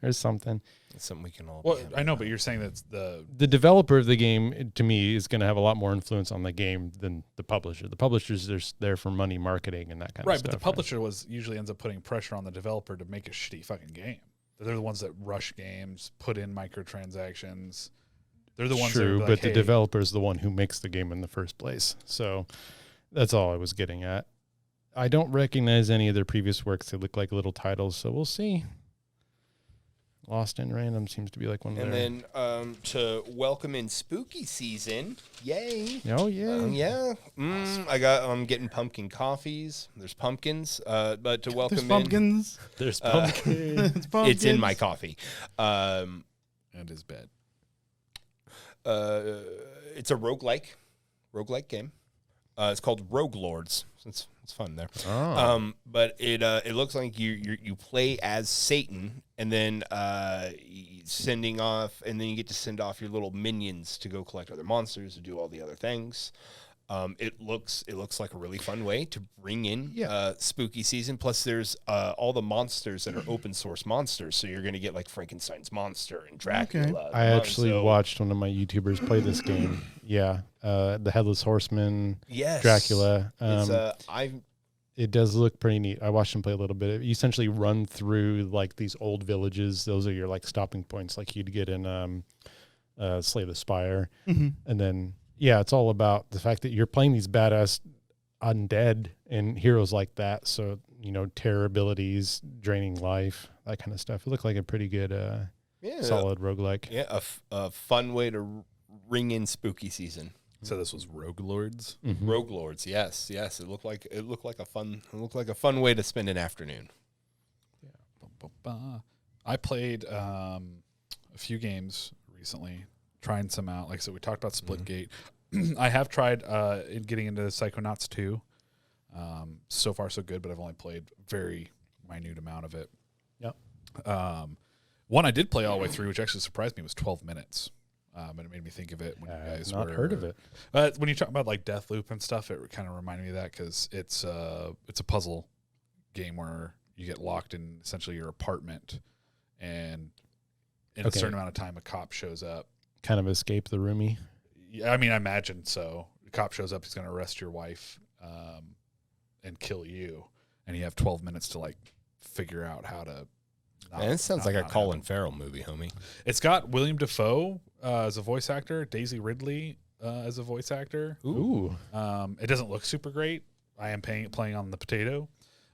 there's something. It's something we can all. Well, be I know, but you're saying that's The developer of the game, to me, is going to have a lot more influence on the game than the publisher. The publisher's just there for money, marketing, and that kind of right, stuff. but the publisher usually ends up putting pressure on the developer to make a shitty fucking game. They're the ones that rush games, put in microtransactions. They're the ones True, that are but like, the hey, developer is the one who makes the game in the first place. So that's all I was getting at. I don't recognize any of their previous works. They look like little titles, so we'll see. Lost in Random seems to be like one of And their... then to welcome in spooky season, yay! Oh, yeah. I'm getting pumpkin coffees. There's pumpkins, but to welcome There's pumpkins. There's There's it's in pumpkins. my coffee. and his bed. It's a roguelike game. It's called Rogue Lords. It's fun there. Oh. But it looks like you play as Satan, and then sending off, and then you get to send off your little minions to go collect other monsters to do all the other things. It looks like a really fun way to bring in spooky season. Plus, there's all the monsters that are open source monsters, so you're going to get like Frankenstein's monster and Dracula. I actually watched one of my YouTubers play this game. Yeah. The Headless Horseman, Yes, Dracula. It's It does look pretty neat. I watched him play a little bit. You essentially run through like these old villages. Those are your like stopping points, like you'd get in Slay the Spire. Mm-hmm. And then, yeah, it's all about the fact that you're playing these badass undead and heroes like that. So, terror abilities, draining life, that kind of stuff. It looked like a pretty good, solid roguelike. Yeah, a fun way to ring in spooky season. So this was Rogue Lords. Mhm. Rogue Lords, yes. It looked like a fun way to spend an afternoon. I played a few games recently, trying some out. Like I said, we talked about Splitgate. I have tried getting into Psychonauts 2. So far, so good, but I've only played very minute amount of it. Yep. One I did play all the way through, which actually surprised me, was 12 minutes. And it made me think of it when you guys I've not heard of it. When you talk about like Deathloop and stuff, it kind of reminded me of that because it's a puzzle game where you get locked in essentially your apartment, and in a certain amount of time, a cop shows up. Kind of escape the roomie. Yeah, I mean, I imagine so. The cop shows up, he's going to arrest your wife and kill you, and you have 12 minutes to like figure out how to. Man, it sounds like a Colin Farrell movie, homie. It's got William Dafoe as a voice actor, Daisy Ridley as a voice actor. Ooh. It doesn't look super great. I am playing on the potato,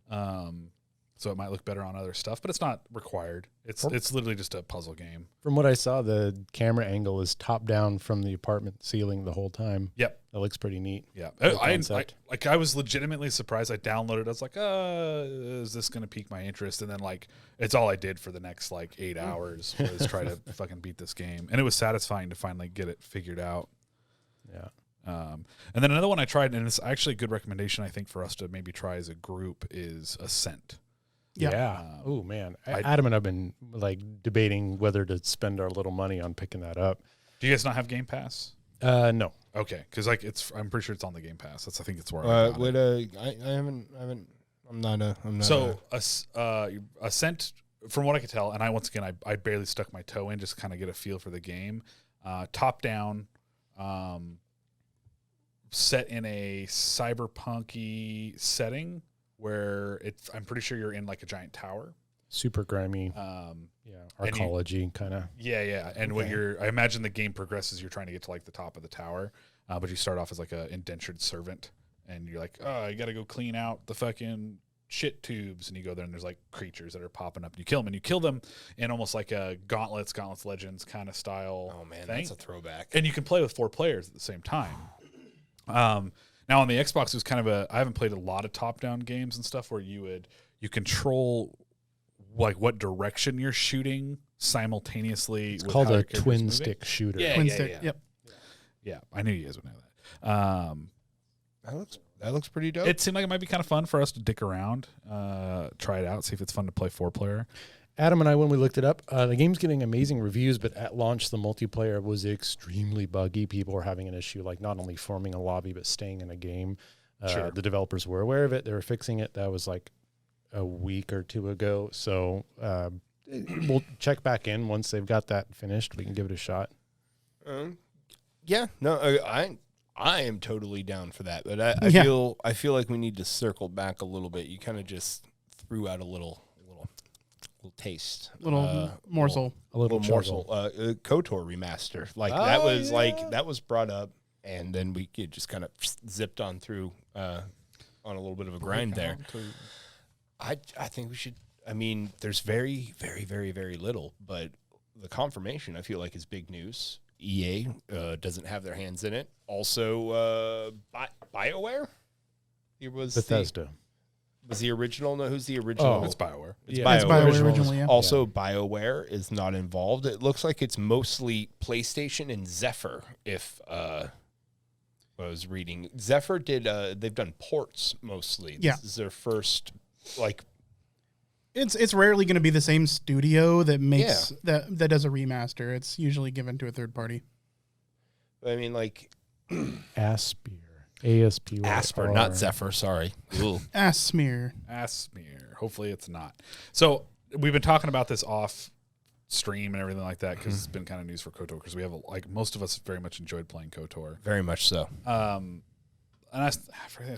so it might look better on other stuff, but it's not required. It's literally just a puzzle game. From what I saw, the camera angle is top down from the apartment ceiling the whole time. Yep. That looks pretty neat. Yeah. Good I concept. I was legitimately surprised. I downloaded it. I was like, is this going to pique my interest? And then like, it's all I did for the next like 8 hours was try to fucking beat this game. And it was satisfying to finally get it figured out. Yeah. And then another one I tried, and it's actually a good recommendation, I think, for us to maybe try as a group, is Ascent. Yeah. Oh man, Adam and I've been like debating whether to spend our little money on picking that up. Do you guys not have Game Pass? No. Okay, because like I'm pretty sure it's on the Game Pass. I think it's where I got it. I haven't. I'm not. So Ascent, from what I could tell, and once again I barely stuck my toe in, just kind of get a feel for the game. Top down, set in a cyberpunky setting where I'm pretty sure you're in like a giant tower. Super grimy. arcology kind of. Yeah. And when I imagine the game progresses, you're trying to get to like the top of the tower, but you start off as like a indentured servant, and you're like, oh, you got to go clean out the fucking shit tubes, and you go there and there's like creatures that are popping up, and you kill them in almost like a Gauntlets Legends kind of style. Oh man, thing. that's a throwback. And you can play with 4 players at the same time. Now on the Xbox, it was kind of I haven't played a lot of top-down games and stuff where you control like what direction you're shooting simultaneously. It's called a twin stick shooter. Yeah, Twin stick. Yep. Yeah, I knew you guys would know that. That looks pretty dope. It seemed like it might be kind of fun for us to dick around, try it out, see if it's fun to play 4-player. Adam and I, when we looked it up, the game's getting amazing reviews, but at launch, the multiplayer was extremely buggy. People were having an issue, like not only forming a lobby, but staying in a game. Sure. The developers were aware of it. They were fixing it. That was like a week or 2 ago. So we'll check back in once they've got that finished. We can give it a shot. Yeah, no, I am totally down for that. But I feel like we need to circle back a little bit. You kind of just threw out a little taste, morsel, a little morsel. KOTOR remaster, that was brought up, and then we just kind of zipped on through on a little bit of a grind there. I think we should. I mean, there's very, very, very, very little, but the confirmation I feel like is big news. EA doesn't have their hands in it. Also, BioWare. It was Bethesda. Was the original? No, who's the original? Oh, it's BioWare. It's BioWare. It's BioWare originally, yeah. Also, BioWare is not involved. It looks like it's mostly PlayStation and Zephyr. If I was reading, Zephyr did. They've done ports mostly. Yeah. This is their first. Like, it's rarely going to be the same studio that makes that does a remaster. It's usually given to a third party. I mean, like Aspyr. ASP. Asper, not Zephyr. Sorry. Asmir. Hopefully it's not. So we've been talking about this off stream and everything like that because it's been kind of news for KOTOR because we have most of us very much enjoyed playing KOTOR. Very much so. And I was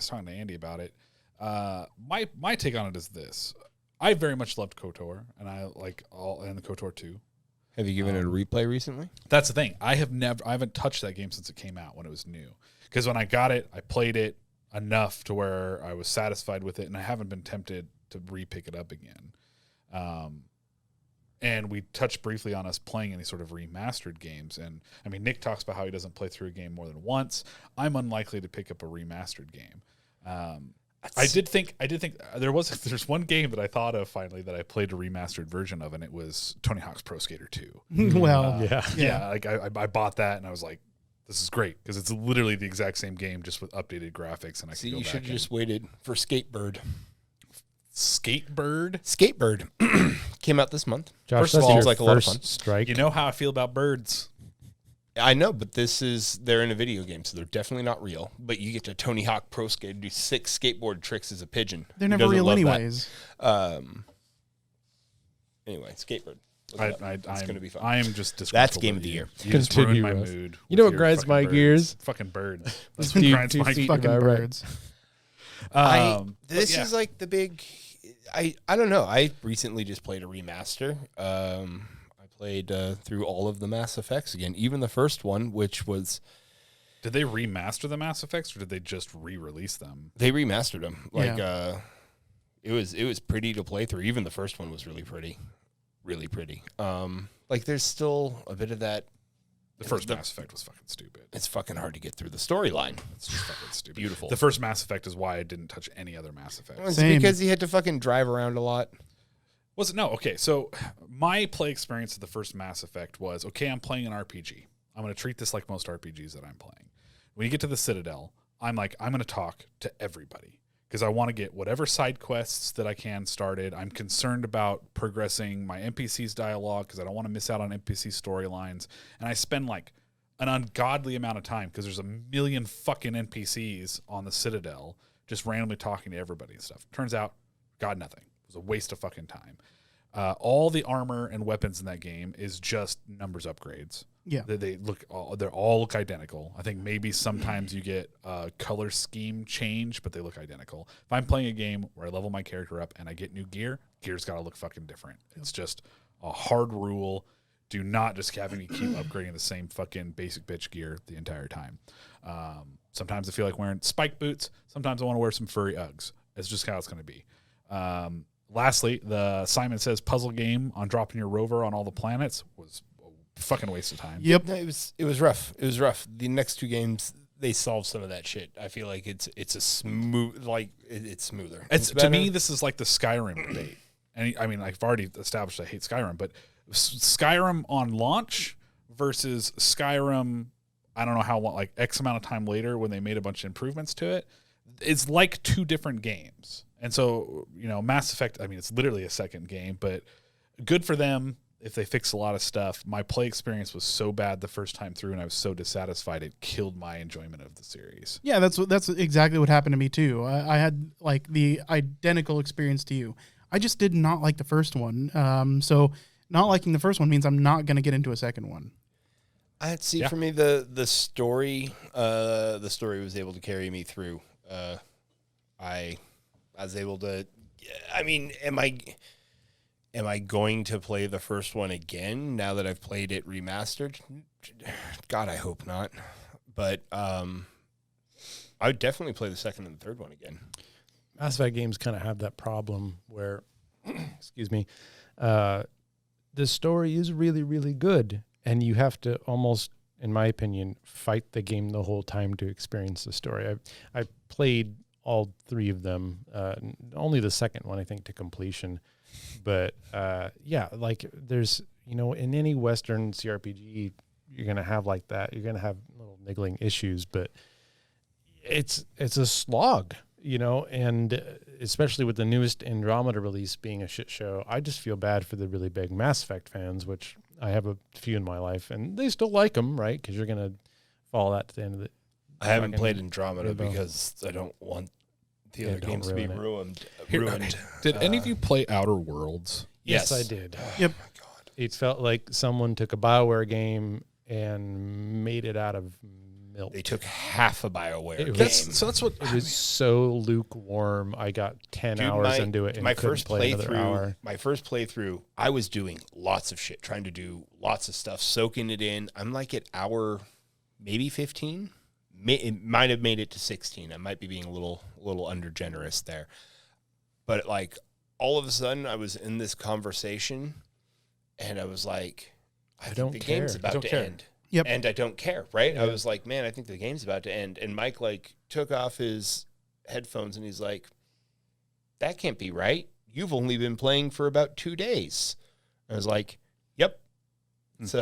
talking to Andy about it. My take on it is this: I very much loved KOTOR, and I like and the KOTOR 2. Have you given it a replay recently? That's the thing. I haven't touched that game since it came out when it was new. Because when I got it, I played it enough to where I was satisfied with it, and I haven't been tempted to re-pick it up again. And we touched briefly on us playing any sort of remastered games. And I mean, Nick talks about how he doesn't play through a game more than once. I'm unlikely to pick up a remastered game. I did think there's one game that I thought of finally that I played a remastered version of, and it was Tony Hawk's Pro Skater 2. Well, yeah. Like I bought that, and I was like, this is great because it's literally the exact same game just with updated graphics. And I you should have just waited for Skatebird. Skatebird Came out this month. Josh, First of all, it's like a lot of fun. Strike. You know how I feel about birds. I know, but they're in a video game, so they're definitely not real. But you get to Tony Hawk Pro Skate do 6 skateboard tricks as a pigeon. They're never real anyways. Anyway, Skatebird. It's going to be fun. I am just That's game of the year. You just ruined my Russ. mood. You know with what your grinds fucking my birds. gears? Fucking birds. That's Two- what grinds two my feet Fucking Right. birds. This is like the big. I don't know. I recently just played a remaster. I played through all of the Mass Effects again, even the first one, which was. Did they remaster the Mass Effects, or did they just re-release them? They remastered them. It was pretty to play through. Even the first one was really pretty. There's still a bit of that. The first Mass Effect was fucking stupid. It's fucking hard to get through the storyline. It's just fucking stupid. Beautiful. The first Mass Effect is why I didn't touch any other Mass Effect. It's Same. because you had to fucking drive around a lot. Was it? No. Okay. So my play experience of the first Mass Effect was, okay, I'm playing an RPG. I'm going to treat this like most RPGs that I'm playing. When you get to the Citadel, I'm going to talk to everybody because I want to get whatever side quests that I can started. I'm concerned about progressing my NPC's dialogue because I don't want to miss out on NPC storylines. And I spend like an ungodly amount of time because there's a million fucking NPCs on the Citadel just randomly talking to everybody and stuff. Turns out, got nothing. It was a waste of fucking time. All the armor and weapons in that game is just numbers upgrades. Yeah. They all look identical. I think maybe sometimes you get a color scheme change, but they look identical. If I'm playing a game where I level my character up and I get new gear, gear's got to look fucking different. It's just a hard rule. Do not just have me keep upgrading the same fucking basic bitch gear the entire time. Sometimes I feel like wearing spike boots. Sometimes I want to wear some furry Uggs. It's just how it's going to be. Lastly, the Simon Says puzzle game on dropping your rover on all the planets was a fucking waste of time. Yep. No, it was rough. It was rough. The next 2 games, they solved some of that shit. I feel like it's a smooth, like it's smoother. It's to me, this is like the Skyrim debate. And I mean, I've already established I hate Skyrim, but Skyrim on launch versus Skyrim, I don't know how long, like X amount of time later when they made a bunch of improvements to it, it's like 2 different games. And so, Mass Effect, I mean, it's literally a second game, but good for them if they fix a lot of stuff. My play experience was so bad the first time through, and I was so dissatisfied, it killed my enjoyment of the series. Yeah, that's exactly what happened to me too. I had like the identical experience to you. I just did not like the first one. So not liking the first one means I'm not going to get into a second one. I'd see for me the story was able to carry me through. I was able to. I mean, am I going to play the first one again now that I've played it remastered? God, I hope not. But I would definitely play the second and third one again. Mass Effect games kind of have that problem where, excuse me, the story is really, really good, and you have to almost, in my opinion, fight the game the whole time to experience the story. I played all 3 of them, only the second one, I think, to completion. But like there's, in any Western CRPG, you're going to have like that. You're going to have little niggling issues, but it's a slog, and especially with the newest Andromeda release being a shit show, I just feel bad for the really big Mass Effect fans, which I have a few in my life, and they still like them, right? Because you're going to follow that to the end of it. I haven't played Andromeda because I don't want the other games to be ruined. Did any of you play Outer Worlds? Yes, I did. Yep. Oh my God. It felt like someone took a BioWare game and made it out of milk. They took half a BioWare game. That's what It was so lukewarm. I got 10 hours into it and couldn't play another hour. My first playthrough, I was doing lots of shit, trying to do lots of stuff, soaking it in. I'm like at hour maybe 15. It might have made it to 16. I might be being a little under generous there. But like all of a sudden I was in this conversation and I was like, I think the game's about to end. Yep. And I don't care, right? I was like, man, I think the game's about to end. And Mike like took off his headphones and he's like, that can't be right. You've only been playing for about 2 days. I was like, yep. It's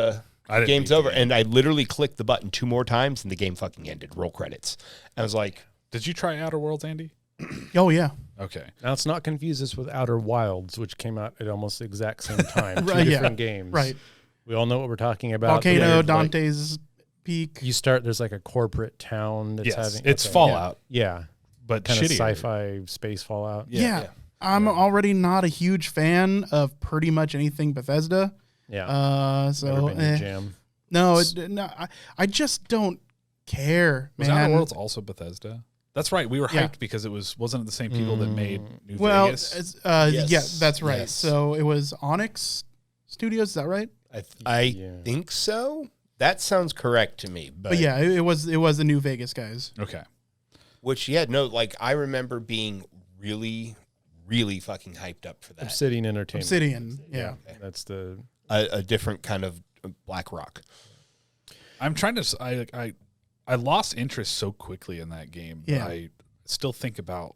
game's over. And I literally clicked the button 2 more times and the game fucking ended. Roll credits. I was like, did you try Outer Worlds, Andy? Oh yeah. Okay. Now let's not confuse this with Outer Wilds, which came out at almost the exact same time. Right, 2 different games. Right. We all know what we're talking about. Volcano, Dante's Peak. You start, there's like a corporate town that's having... It's Fallout. Yeah. But kind of shittier. sci-fi space Fallout. Yeah. I'm already not a huge fan of pretty much anything Bethesda. Yeah. So Never been your jam. no, I just don't care, Was man. Outer Worlds also Bethesda? That's right. We were hyped because wasn't it the same people that made New Vegas? Yes. Yeah, that's right. Yes. So it was Onyx Studios, is that right? I think so. That sounds correct to me. But yeah, it was the New Vegas guys. Okay. Which, like I remember being really, really fucking hyped up for that. Obsidian Entertainment. Obsidian, yeah. That's the... A different kind of Black Rock. I'm trying to... I lost interest so quickly in that game. Yeah. I still think about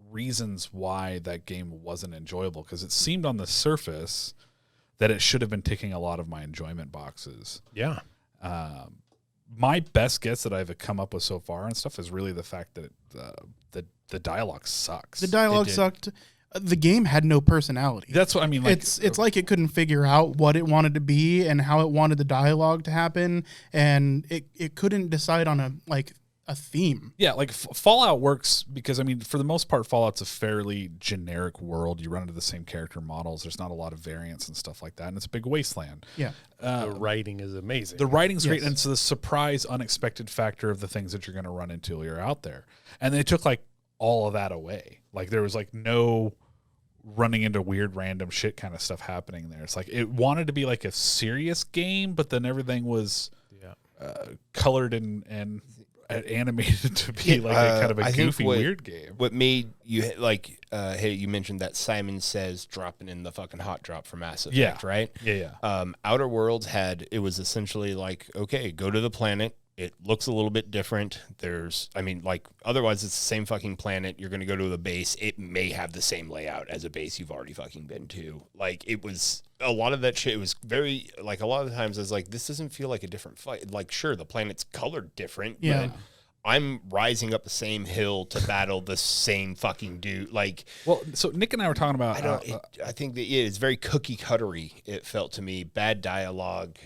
reasons why that game wasn't enjoyable, because it seemed on the surface that it should have been ticking a lot of my enjoyment boxes. Yeah. My best guess that I've come up with so far and stuff is really the fact that the dialogue sucks. The dialogue sucked. The game had no personality. That's what I mean. Like, it's like it couldn't figure out what it wanted to be and how it wanted the dialogue to happen, and it couldn't decide on a theme. Yeah, like Fallout works because, I mean, for the most part, Fallout's a fairly generic world. You run into the same character models. There's not a lot of variance and stuff like that, and it's a big wasteland. Yeah. The writing is amazing. The writing's great, and it's the surprise, unexpected factor of the things that you're going to run into while you're out there. And they took, like, all of that away. Like, there was, like, no running into weird random shit kind of stuff happening there. It's like it wanted to be like a serious game, but then everything was colored and animated to be like a kind of a goofy weird game. What made you like hey, you mentioned that Simon Says dropping in the fucking hot drop for Mass Effect, right? Yeah. Outer Worlds it was essentially like, okay, go to the planet. It looks a little bit different. Otherwise it's the same fucking planet. You're going to go to the base. It may have the same layout as a base you've already fucking been to. Like, it was a lot of that shit. It was very, like, a lot of the times I was like, this doesn't feel like a different fight. Like, sure, the planet's colored different, but I'm rising up the same hill to battle the same fucking dude. Like, well, so Nick and I were talking about, I think that it's very cookie cuttery. It felt to me, bad dialogue.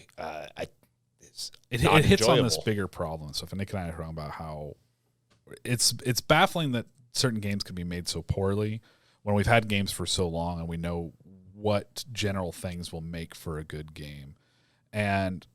It hits on this bigger problem. So, Nick and I are talking about how it's baffling that certain games can be made so poorly when we've had games for so long and we know what general things will make for a good game. And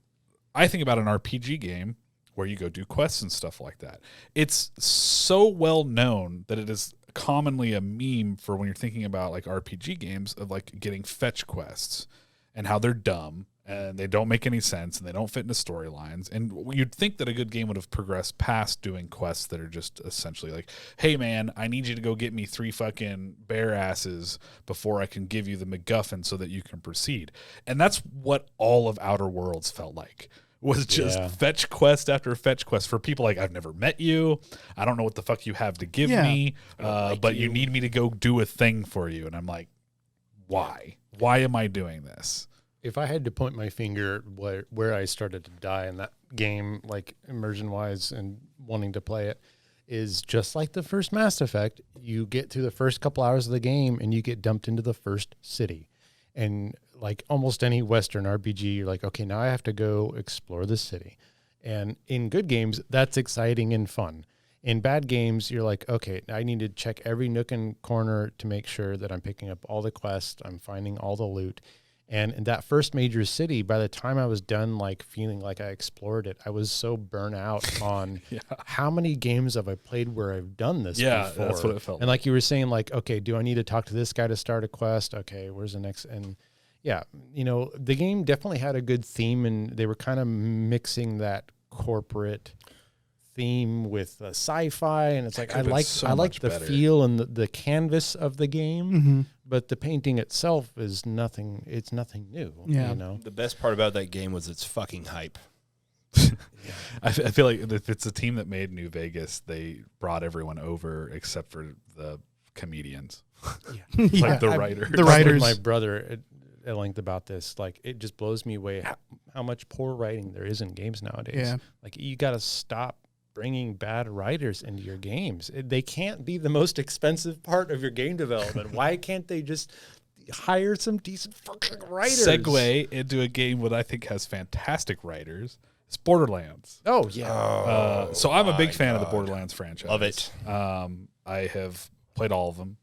I think about an RPG game where you go do quests and stuff like that. It's so well known that it is commonly a meme for when you're thinking about like RPG games of like getting fetch quests and how they're dumb and they don't make any sense and they don't fit into storylines. And you'd think that a good game would have progressed past doing quests that are just essentially like, hey man, I need you to go get me 3 fucking bear asses before I can give you the MacGuffin so that you can proceed. And that's what all of Outer Worlds felt like. Was just fetch quest after fetch quest for people like, I've never met you. I don't know what the fuck you have to give me, but you need me to go do a thing for you. And I'm like, why? Why am I doing this? If I had to point my finger where I started to die in that game, like immersion-wise and wanting to play it, is just like the first Mass Effect. You get through the first couple hours of the game and you get dumped into the first city. And like almost any Western RPG, you're like, okay, now I have to go explore the city. And in good games, that's exciting and fun. In bad games, you're like, okay, I need to check every nook and corner to make sure that I'm picking up all the quests, I'm finding all the loot. And in that first major city, by the time I was done, like feeling like I explored it, I was so burnt out on how many games have I played where I've done this before? That's what it felt and like you were saying, like, okay, do I need to talk to this guy to start a quest? Okay, where's the next? And yeah, the game definitely had a good theme, and they were kind of mixing that corporate theme with sci-fi, and it's like I like the feel and the canvas of the game, but the painting itself is nothing. It's nothing new. Yeah. The best part about that game was its fucking hype. I feel like if it's a team that made New Vegas, they brought everyone over except for the comedians, like the writers. The writers. My brother at length about this, like it just blows me away how much poor writing there is in games nowadays. Yeah. Like you got to stop bringing bad writers into your games. They can't be the most expensive part of your game development. Why can't they just hire some decent fucking writers? Segue into a game that I think has fantastic writers. It's Borderlands. Oh yeah. So I'm a big fan of the Borderlands franchise. Love it. I have played all of them.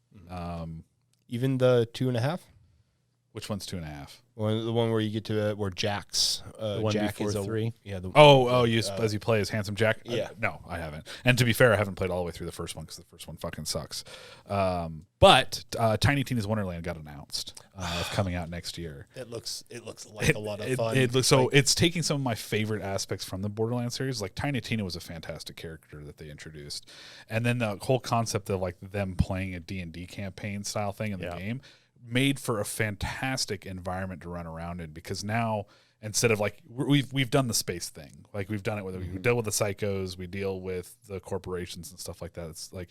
Even the 2.5. Which one's 2.5? The one where you get to where Jack's the one Jack before is 3. Yeah. As you play as Handsome Jack. Yeah. No, I haven't. And to be fair, I haven't played all the way through the first one because the first one fucking sucks. But Tiny Tina's Wonderland got announced coming out next year. It looks like a lot of fun. It's taking some of my favorite aspects from the Borderlands series. Like Tiny Tina was a fantastic character that they introduced, and then the whole concept of like them playing a D&D campaign style thing in the game made for a fantastic environment to run around in, because now instead of like we've done the space thing, like we've done it with we deal with the psychos, we deal with the corporations and stuff like that. It's like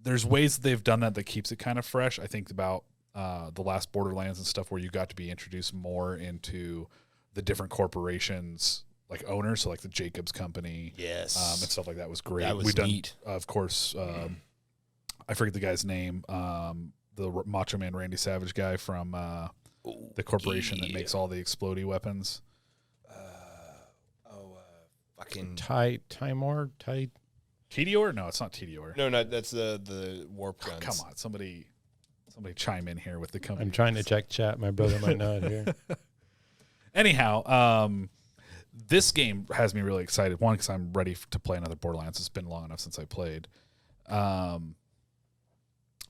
there's ways that they've done that keeps it kind of fresh. I think about the last Borderlands and stuff where you got to be introduced more into the different corporations like owners, so like the Jacobs Company, and stuff like that was great. That was we've neat. Done, of course, I forget the guy's name. The Macho Man Randy Savage guy from the corporation that makes all the explodey weapons. Fucking Timor? Tedior? No, it's not Tedior. No, that's the warp guns. Come on, somebody chime in here with the company. I'm trying to check chat. My brother might know it here. Anyhow, this game has me really excited. One, because I'm ready to play another Borderlands. It's been long enough since I played.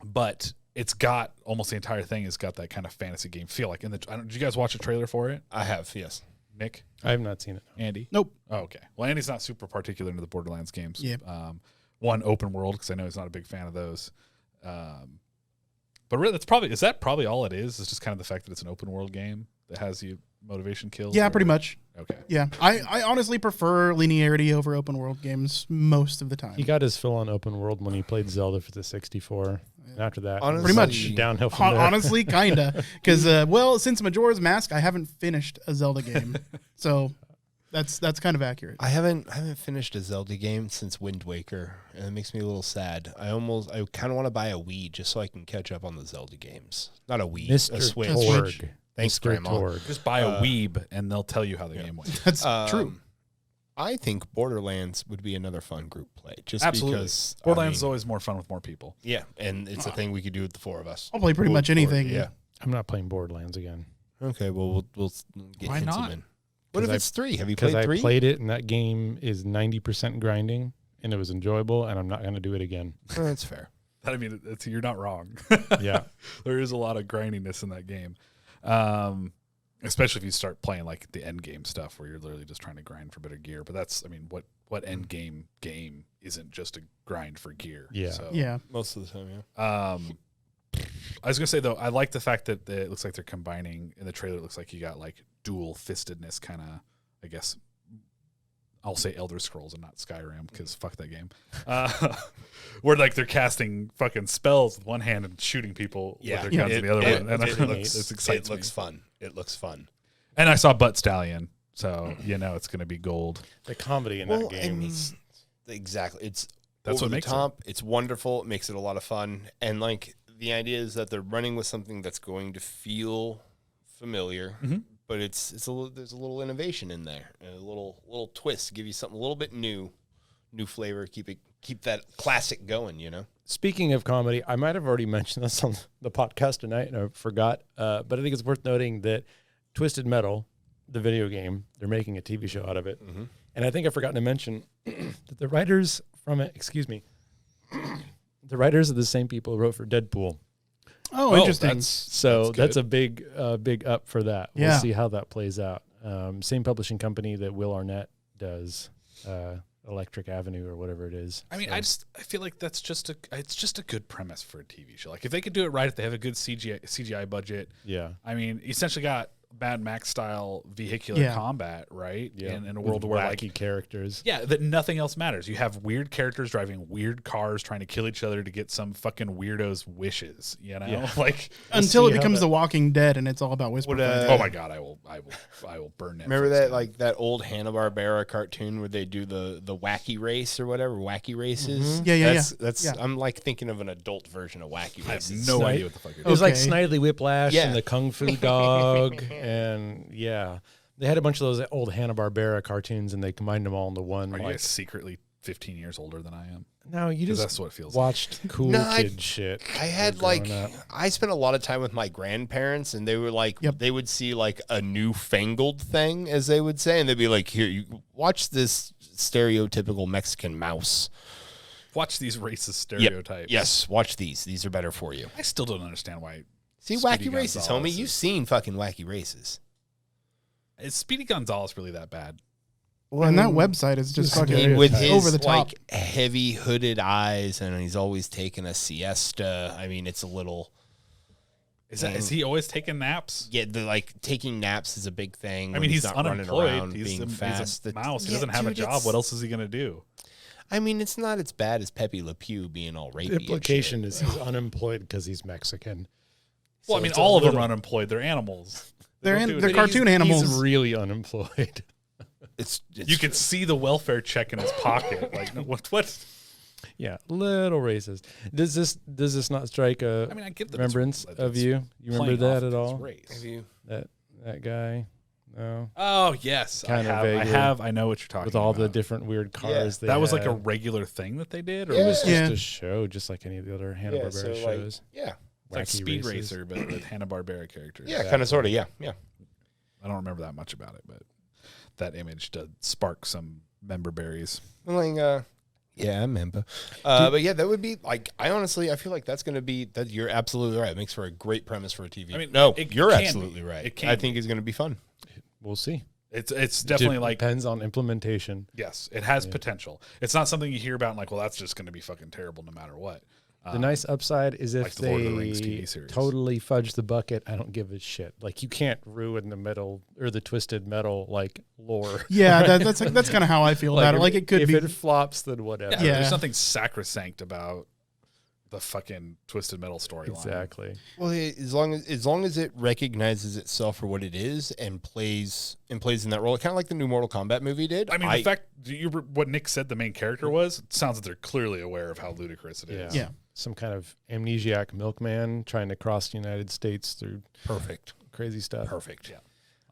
But it's got almost the entire thing has got that kind of fantasy game feel. Like did you guys watch a trailer for it? I have, yes. Nick, I have not seen it. Andy, Nope. Oh, okay. Well, Andy's not super particular into the Borderlands games. Yeah. One open world because I know he's not a big fan of those. But really, is that probably all it is? It's just kind of the fact that it's an open world game that has you motivation kills. Yeah, or- pretty much. Okay. Yeah, I honestly prefer linearity over open world games most of the time. He got his fill on open world when he played Zelda for the 64. And after that, Honestly, Pretty much. downhill from there. Honestly, kinda, because since Majora's Mask, I haven't finished a Zelda game, so that's kind of accurate. I haven't finished a Zelda game since Wind Waker, and it makes me a little sad. I kind of want to buy a Wii just so I can catch up on the Zelda games. Not a Wii, a Mr. Switch. Torg. Thanks, Mr. Grandma. Torg. Just buy a Weeb and they'll tell you how the game went. That's true. I think Borderlands would be another fun group play, just Absolutely. because Borderlands is always more fun with more people. yeah, and it's a thing we could do with the four of us. I'll play pretty much anything. Yeah. I'm not playing Borderlands again. Okay, well we'll get Why Hinson not? in. What if 'Cause it's 3? Have you Because played I 3? played it and that game is 90% grinding and it was enjoyable and I'm not going to do it again. Oh, that's fair. I mean, you're not wrong. Yeah. There is a lot of grindiness in that game. Especially if you start playing like the end game stuff where you're literally just trying to grind for better gear. But what end game isn't just a grind for gear? Yeah. So, Yeah. Most of the time, yeah. I was gonna say though, I like the fact that it looks like they're combining in the trailer. It looks like you got like dual fistedness, kind of. I guess I'll say Elder Scrolls and not Skyrim because fuck that game. Where like they're casting fucking spells with one hand and shooting people with their guns with the other one. And it excites It looks me. fun. It looks fun. And I saw Butt Stallion, so it's gonna be gold. The comedy in that game I mean, is exactly. It's That's over what the makes it. top. It's wonderful. It makes it a lot of fun. And like the idea is that they're running with something that's going to feel familiar, but there's a little innovation in there, and a little twist, give you something a little bit new flavor, keep that classic going, you know. Speaking of comedy, I might have already mentioned this on the podcast tonight, and I forgot. But I think it's worth noting that Twisted Metal, the video game, they're making a TV show out of it. Mm-hmm. And I think I forgot to mention that the writers from it, the writers are the same people who wrote for Deadpool. Oh, interesting. That's a big up for that. We'll Yeah. see how that plays out. Same publishing company that Will Arnett does, Electric Avenue or whatever it is. I mean, So- I feel like it's just a good premise for a TV show. Like if they could do it right, if they have a good CGI budget. yeah. I mean, you essentially got Mad Max style vehicular combat, right? Yeah. In a world where wacky like characters. yeah, that nothing else matters. You have weird characters driving weird cars trying to kill each other to get some fucking weirdo's wishes, you know? Yeah. Like Until see it how becomes that- The Walking Dead and it's all about whisper What, fighting. oh my god, I will burn Netflix Remember that down. like that old Hanna-Barbera cartoon where they do the wacky race or whatever, wacky races? Yeah, yeah, That's yeah. I'm like thinking of an adult version of wacky I have races. no Snipe. idea what the fuck you're It was doing. like Okay. Snidely Whiplash Yeah. and the Kung Fu Dog, and yeah, they had a bunch of those old Hanna-Barbera cartoons, and they combined them all into one. Are you Like, guys secretly 15 years older than I am? no, you 'Cause just that's what it feels like. watched cool No, kid shit. I had growing like up. I spent a lot of time with my grandparents, and they were like Yep. they would see like a newfangled thing, as they would say, and they'd be like, "Here, you watch this stereotypical Mexican mouse." Watch these racist Yep. stereotypes. Yes, watch these. These are better for you. I still don't understand why. See, Speedy wacky races, Gonzalez homie. You've is- seen fucking wacky races. Is Speedy Gonzalez really that bad? And that website is just I fucking mean, with his over the top. like heavy hooded eyes, and he's always taking a siesta. I mean, it's a little. Is he always taking naps? Yeah, the like taking naps is a big thing. I when mean, he's not running unemployed. around He's being a fast. mouse. He Yeah, doesn't have a dude, job. it's- What else is he gonna do? I mean, it's not as bad as Pepe Le Pew being all rapey. The implication and is he's unemployed because he's Mexican. Well, So I mean, it's a all of them little- are unemployed. They're animals. They They're don't in- do they're anything. cartoon animals. He's really unemployed. it's You can see the welfare check in his pocket. Like what? Yeah, little racist. Does this not strike a I mean, I get that remembrance it's of you? You remember playing off that at of his all? race. Have you? That guy? No. Oh yes, Kinda I vaguely. have. I know what you're talking With all the about. different weird cars. They That was like a had. regular thing that they did, or Yeah. It was just Yeah. a show, just like any of the other Hanna Barbera so shows. yeah, it's like Wacky Speed races. Racer, but with Hanna Barbera characters. yeah, kind of, sort of, yeah. I don't remember that much about it, but that image did spark some member berries. And like, Yeah, I remember. But yeah, that would be like, I feel like that's going to be, that you're absolutely right. It makes for a great premise for a TV. I mean, no, it you're can absolutely be. right. It can I think it's going to be fun. We'll see. It's definitely like, depends on implementation. yes, it has potential. It's not something you hear about and like, well, that's just going to be fucking terrible no matter what. The nice upside is if like the Lord of the Rings they TV series. totally fudge the bucket, I don't give a shit. Like, you can't ruin the metal or the twisted metal like lore. Yeah, that's kind of how I feel about it. Like, it could if be. it flops, then whatever. Yeah, Yeah. there's nothing sacrosanct about the fucking Twisted Metal storyline. Exactly. Well, as long as it recognizes itself for what it is and plays in that role, kind of like the new Mortal Kombat movie did. I mean, the fact what Nick said the main character was, it sounds like they're clearly aware of how ludicrous it is. Yeah. Some kind of amnesiac milkman trying to cross the United States through perfect. crazy stuff. Perfect. Yeah.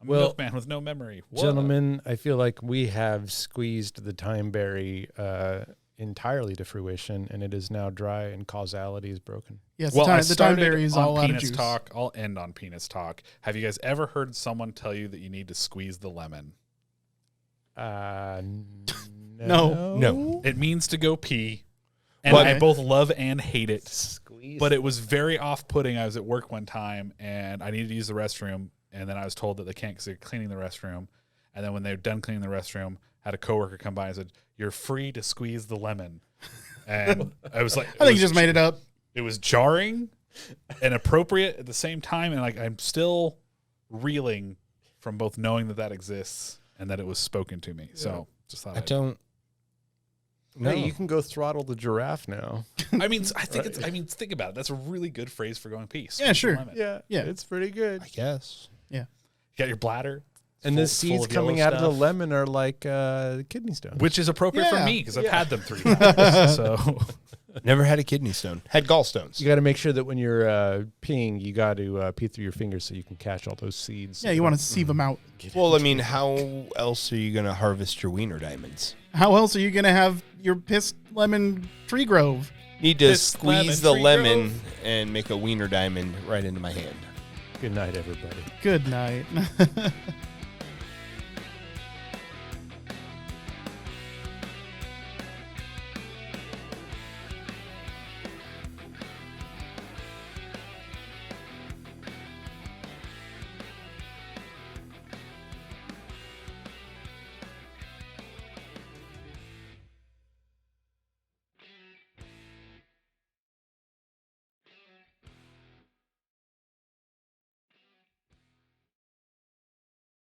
I'm Well, a milkman with no memory. What? Gentlemen, I feel like we have squeezed the time berry entirely to fruition, and it is now dry, and causality is broken. Yes, Well, the time berry is all out of penis juice. talk. I'll end on penis talk. Have you guys ever heard someone tell you that you need to squeeze the lemon? No. It means to go pee. And But- I both love and hate it. Squeeze. But it was very off-putting. I was at work one time, and I needed to use the restroom, and then I was told that they can't because they're cleaning the restroom. And then when they were done cleaning the restroom, I had a coworker come by and said, "You're free to squeeze the lemon." And I was like, I think you just made it up. It was jarring and appropriate at the same time, and like I'm still reeling from both knowing that exists and that it was spoken to me. So just thought I don't. No, Hey, you can go throttle the giraffe now. I mean, I think it's. I mean, think about it. That's a really good phrase for going pee. Yeah, Squeeze the sure. lemon. Yeah, it's pretty good. I guess. You got your bladder. And full- the seeds full of yellow coming out of the stuff, lemon are like kidney stones. which is appropriate for Yeah. me because I've had them 3 times. So Never had a kidney stone. Had gallstones. You got to make sure that when you're peeing, you got to pee through your fingers so you can catch all those seeds. Yeah, you want to sieve them out. Well, I mean, how else are you going to harvest your wiener diamonds? How else are you gonna have your pissed lemon tree grove? Need to This lemon squeeze the tree lemon grove. and make a wiener diamond right into my hand. Good night, everybody. Good night.